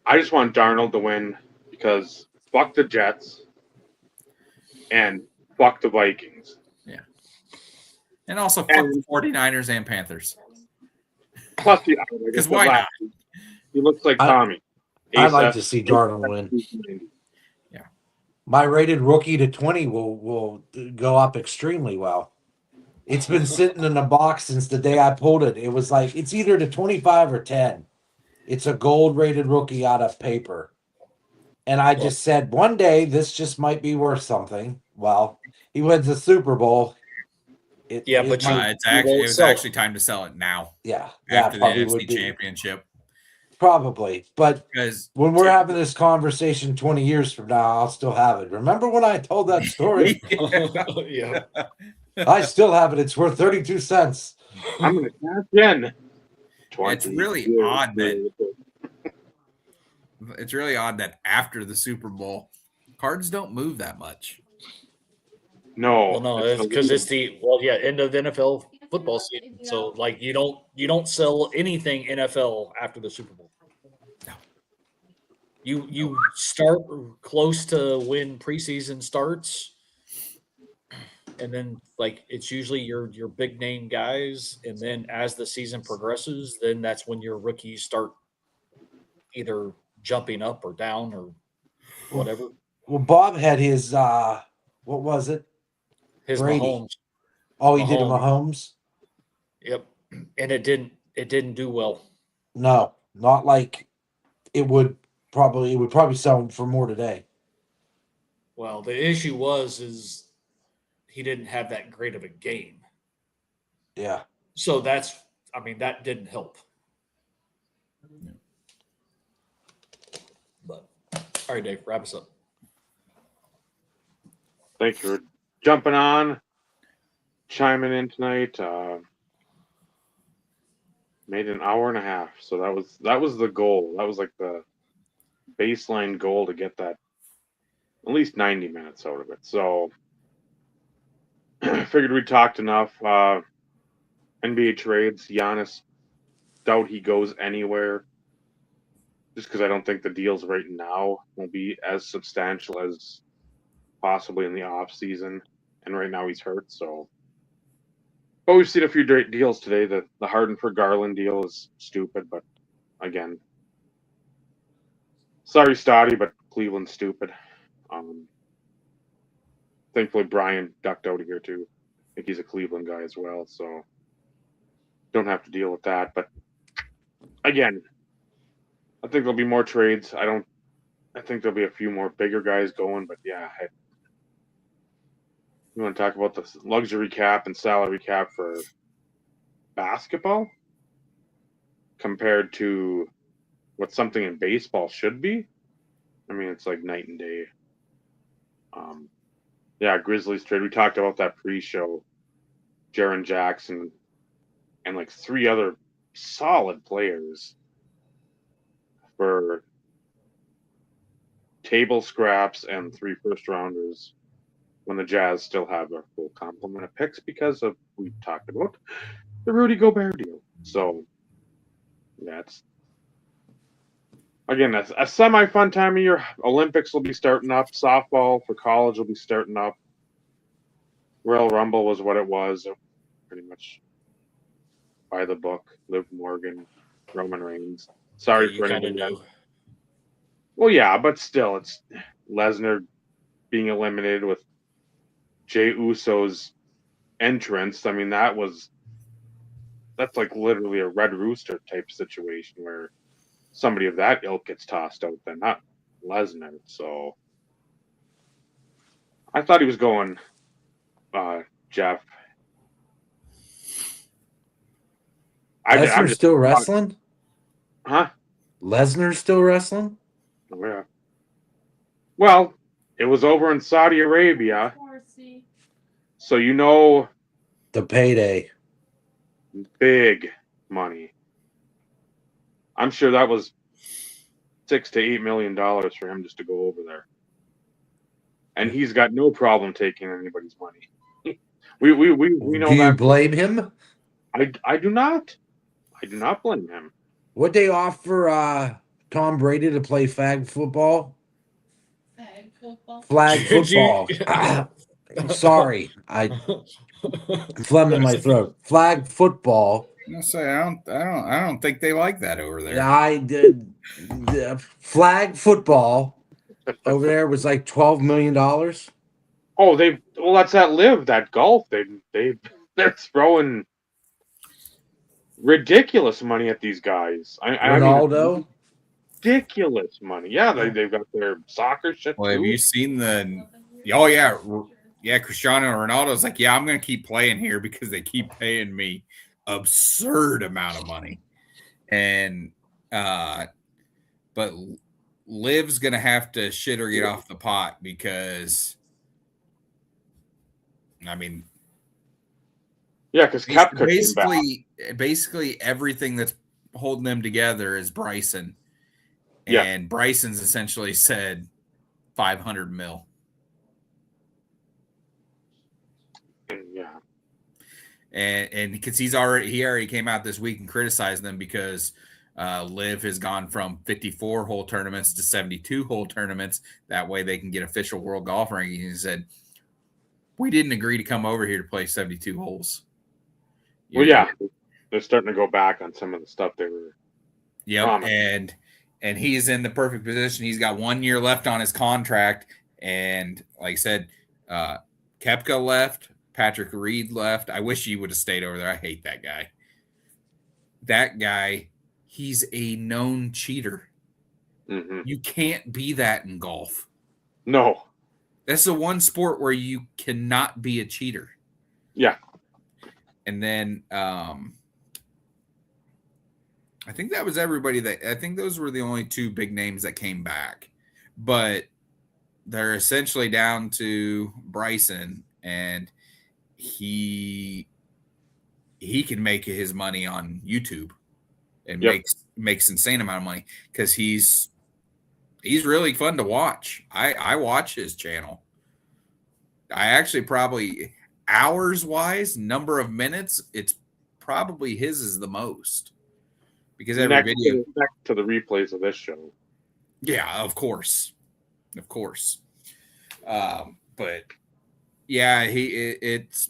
I just want Darnold to win because fuck the Jets and fuck the Vikings. And also fuck the 49ers and Panthers. Plus, Because why not? He looks like I- Tommy. I'd like to see Darnold win. Yeah. My rated rookie to 20 will go up extremely well. It's been sitting in the box since the day I pulled it. It was like it's either to 25 or 10. It's a gold rated rookie out of paper. And I just said one day this just might be worth something. Well, he wins the Super Bowl. But It was actually time to sell it now. Yeah, that After the probably NFC would be Championship. probably. But Because when we're having this conversation 20 years from now, I'll still have it. Remember when I told that story? Yeah. I still have it. It's worth 32 cents. I'm going to cash in. It's really odd that after the Super Bowl, cards don't move that much. No. Well, no, it's because it's the end of the NFL football season. So like you don't sell anything NFL after the Super Bowl. No. You start close to when preseason starts, and then like it's usually your big name guys, and then as the season progresses, then that's when your rookies start either jumping up or down or whatever. Well, Bob had his what was it? His Brady. Mahomes. Oh, he did a Mahomes? Yep. And it didn't do well. No, not like it would probably sell for more today. Well, the issue is he didn't have that great of a game. Yeah. So that didn't help. But all right, Dave, wrap us up. Thank you for jumping on, chiming in tonight. Made an hour and a half, so that was the goal. That was like the baseline goal to get that at least 90 minutes out of it. So figured we talked enough. NBA trades, Giannis, doubt he goes anywhere. Just because I don't think the deals right now will be as substantial as possibly in the off season, and right now he's hurt. So, but we've seen a few great deals today. The Harden for Garland deal is stupid, but again, sorry, Stotty, but Cleveland's stupid. Thankfully, Brian ducked out of here too. I think he's a Cleveland guy as well, so don't have to deal with that. But again, I think there'll be more trades. I think there'll be a few more bigger guys going, but yeah, you want to talk about the luxury cap and salary cap for basketball compared to what something in baseball should be? I mean, it's like night and day. Grizzlies trade. We talked about that pre-show. Jaren Jackson and like 3 other solid players for table scraps and 3 first-rounders when the Jazz still have their full complement of picks because of we've talked about the Rudy Gobert deal. So that's again that's a semi-fun time of year. Olympics will be starting up. Softball for college will be starting up. Royal Rumble was what it was, pretty much by the book. Liv Morgan, Roman Reigns. Sorry You for kind of anybody. knew. Well, yeah, but still, it's Lesnar being eliminated with Jey Uso's entrance. I mean, that's like literally a Red Rooster type situation where somebody of that ilk gets tossed out, then not Lesnar. So I thought he was going, Jeff. Lesnar's still wrestling? Huh? Lesnar's still wrestling? Oh, yeah. Well, it was over in Saudi Arabia. So you know, The payday. big money. I'm sure that was $6 to $8 million for him just to go over there, and he's got no problem taking anybody's money. We know Do you that. blame him? I do not. I do not blame him. Would they offer Tom Brady to play flag football? Flag Did you- football. I'm sorry. I'm phlegm in my throat. Flag football. I say I don't think they like that over there. I did the flag football over there was like $12 million. Oh, that's that live that golf. They're throwing ridiculous money at these guys. I mean, Ronaldo. ridiculous money. Yeah, they've got their soccer shit Well, too. have you seen the? Oh yeah, Cristiano Ronaldo's like, yeah, I'm going to keep playing here because they keep paying me absurd amount of money, and but Liv's going to have to shit or get off the pot because, I mean, Yeah, because Koepka came back. basically everything that's holding them together is Bryson, Yeah. and Bryson's essentially said 500 mil. Yeah. And because he already came out this week and criticized them because Liv has gone from 54 hole tournaments to 72 hole tournaments. That way they can get official world golf rankings. He said, we didn't agree to come over here to play 72 holes. Well, yeah, they're starting to go back on some of the stuff they were. Yep, and he's in the perfect position. He's got 1 year left on his contract, and like I said, Koepka left, Patrick Reed left. I wish he would have stayed over there. I hate that guy. That guy, he's a known cheater. Mm-hmm. You can't be that in golf. No. That's the one sport where you cannot be a cheater. Yeah. And then I think that was everybody I think those were the only two big names that came back. But they're essentially down to Bryson, and he can make his money on YouTube and makes insane amount of money because he's really fun to watch. I watch his channel. I actually probably hours wise, number of minutes, it's probably his is the most because every video next to the replays of this show. Yeah, of course. But yeah, it's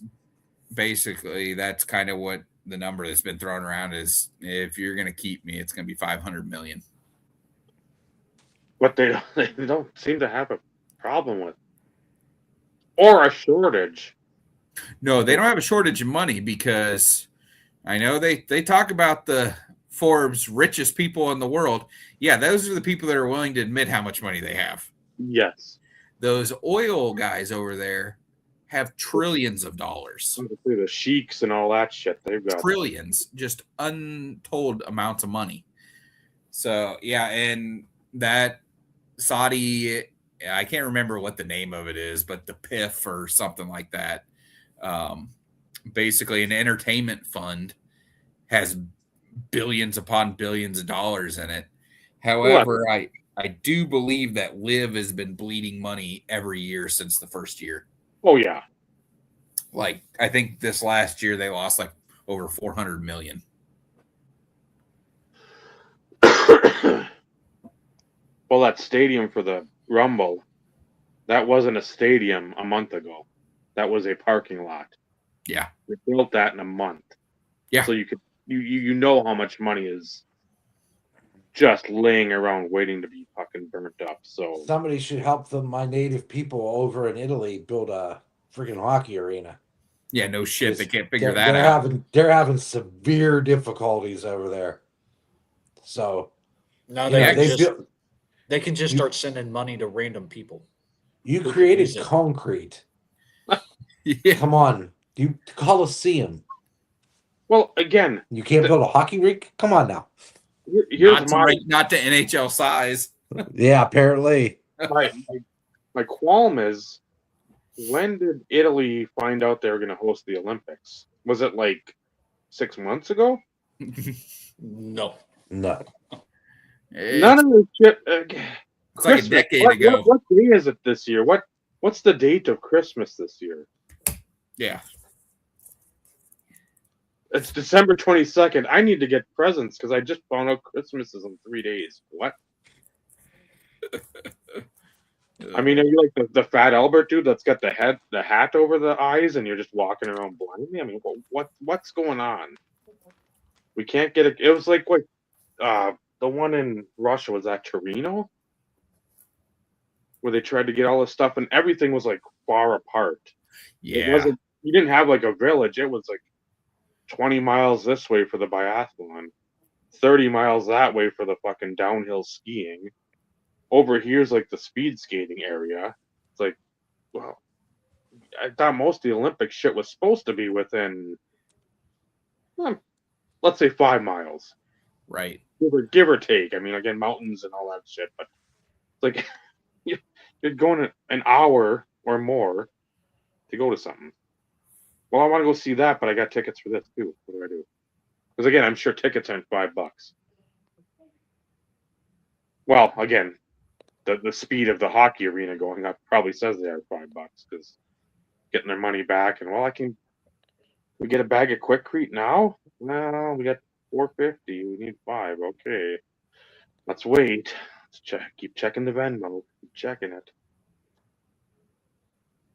basically that's kind of what the number that's been thrown around is. If you're going to keep me, it's going to be 500 million. But they don't seem to have a problem with or a shortage. No, they don't have a shortage of money because I know they talk about the Forbes richest people in the world. Yeah, those are the people that are willing to admit how much money they have. Yes. Those oil guys over there have trillions of dollars. The sheiks and all that shit. They've got trillions, just untold amounts of money. So, yeah, and that Saudi, I can't remember what the name of it is, but the PIF or something like that. Basically, an entertainment fund has billions upon billions of dollars in it. However, I do believe that Liv has been bleeding money every year since the first year. Oh, yeah. Like, I think this last year they lost like over 400 million. Well, that stadium for the Rumble, that wasn't a stadium a month ago. That was a parking lot. Yeah. They built that in a month. Yeah. So you know how much money is just laying around waiting to be fucking burnt up. So somebody should help my native people over in Italy build a freaking hockey arena. Yeah, no shit. They can't figure that out. They're having severe difficulties over there. So now they can just start sending money to random people. You created concrete. Yeah. Come on. You Coliseum. Well, again, you can't build a hockey rink? Come on now. Here's not to NHL size. Yeah, apparently. My qualm is when did Italy find out they were going to host the Olympics? Was it like 6 months ago? No. No. None It's, of this shit. it's like a Christmas. decade ago. What day is it this year? What's the date of Christmas this year? Yeah. It's December 22nd. I need to get presents because I just found out Christmas is in 3 days. What? I mean, are you like the fat Albert dude that's got the hat over the eyes, and you're just walking around blindly? I mean, what's going on? We can't get it. It was like what? The one in Russia was that Torino, where they tried to get all this stuff, and everything was like far apart. It yeah. wasn't. You didn't have like a village. It was like 20 miles this way for the biathlon, 30 miles that way for the fucking downhill skiing. Over here's like the speed skating area. It's like, well, I thought most of the Olympic shit was supposed to be within, let's say 5 miles, Right. give or take. I mean, again, mountains and all that shit, but it's like you're going an hour or more to go to something. Well, I want to go see that, but I got tickets for this too. What do I do? Because again, I'm sure tickets aren't $5. Well, again, the speed of the hockey arena going up probably says they are $5 because getting their money back and we get a bag of Quikrete now? No, we got $4.50. We need 5. Okay, let's wait. Let's check. Keep checking the Venmo. Keep checking it.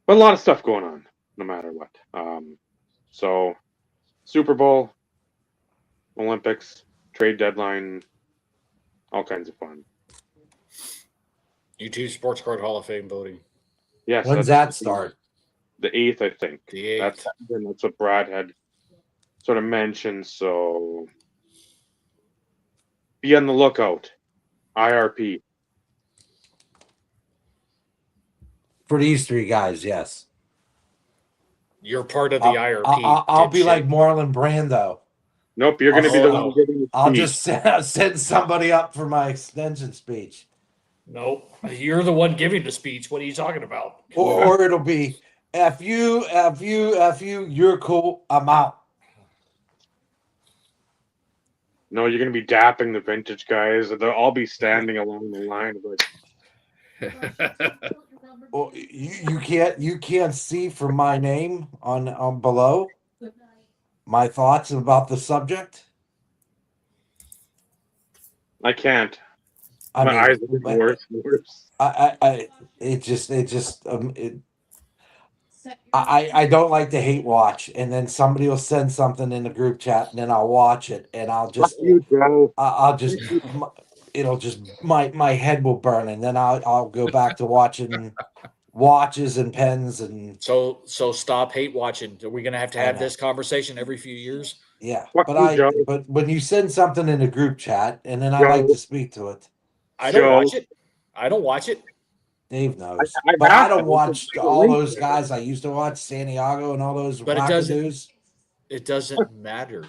But a lot of stuff going on, no matter what. So Super Bowl, Olympics, trade deadline, all kinds of fun. U2 Sports Card Hall of Fame voting. Yes, When's that start? The 8th, I think. The 8th. That's what Brad had sort of mentioned. So be on the lookout. IRP. For these three guys, yes. You're part of the IRP. I'll be dipshit. like Marlon Brando. Nope, you're going to be the one giving the speech. I'll just send somebody up for my extension speech. Nope. You're the one giving the speech. What are you talking about? Or it'll be F you, you're cool, I'm out. No, you're going to be dapping the vintage guys. They'll all be standing along the line. Like, Well, you can't see from my name on below my thoughts about the subject. I can't. I My mean, eyes are worse and worse. I don't like to hate watch, and then somebody will send something in the group chat, and then I'll watch it, and I'll Fuck just you, Joe. it'll just my head will burn, and then I'll go back to watching watches and pens and So stop hate watching. Are we gonna have to I have know. this conversation every few years? yeah. Fuck you, Joe. But when you send something in the group chat, and then I Joe. like to speak to it, I don't Joe. watch it. I don't watch it. Dave knows. I But I have don't to. watch There's a all link those there. guys I used to watch, Santiago and all those But it doesn't- wackadoos. It doesn't matter.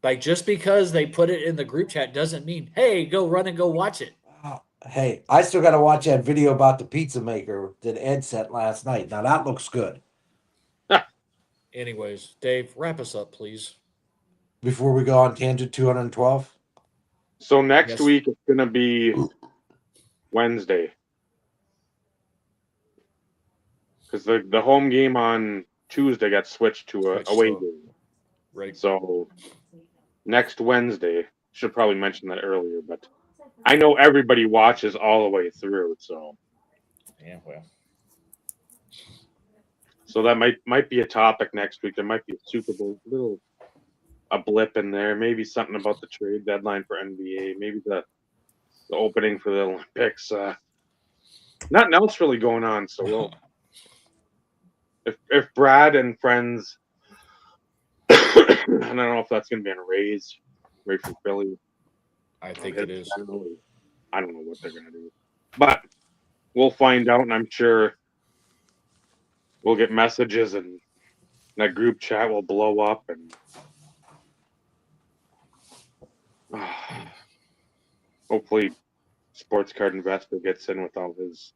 Like just because they put it in the group chat doesn't mean, hey, go run and go watch it. Oh, hey, I still got to watch that video about the pizza maker that Ed sent last night. Now that looks good. Anyways, Dave, wrap us up, please. Before we go on tangent 212, So next Yes. week it's going to be Wednesday. Because the home game on Tuesday got switched to a away game. Right. So next Wednesday, should probably mention that earlier, but I know everybody watches all the way through, so Yeah, well. so that might be a topic next week. There might be a Super Bowl a blip in there, maybe something about the trade deadline for NBA, maybe the opening for the Olympics. Nothing else really going on, so we'll if Brad and friends I don't know if that's gonna be on a raise right from Philly. I think it is. I don't know what they're gonna do, but we'll find out, and I'm sure we'll get messages, and that group chat will blow up, and hopefully, Sports Card Investor gets in with all his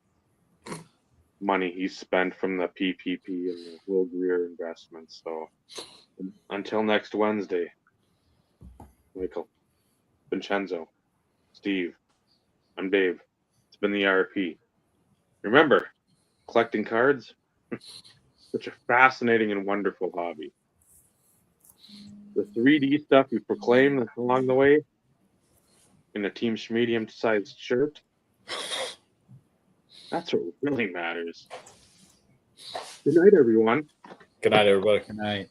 money he spent from the PPP and the Will Greer investments. So until next Wednesday, Michael, Vincenzo, Steve, I'm Dave. It's been the RP. Remember, collecting cards, such a fascinating and wonderful hobby. The 3D stuff you proclaim along the way in a Team medium-sized shirt, that's what really matters. Good night, everyone. Good night, everybody. Good night.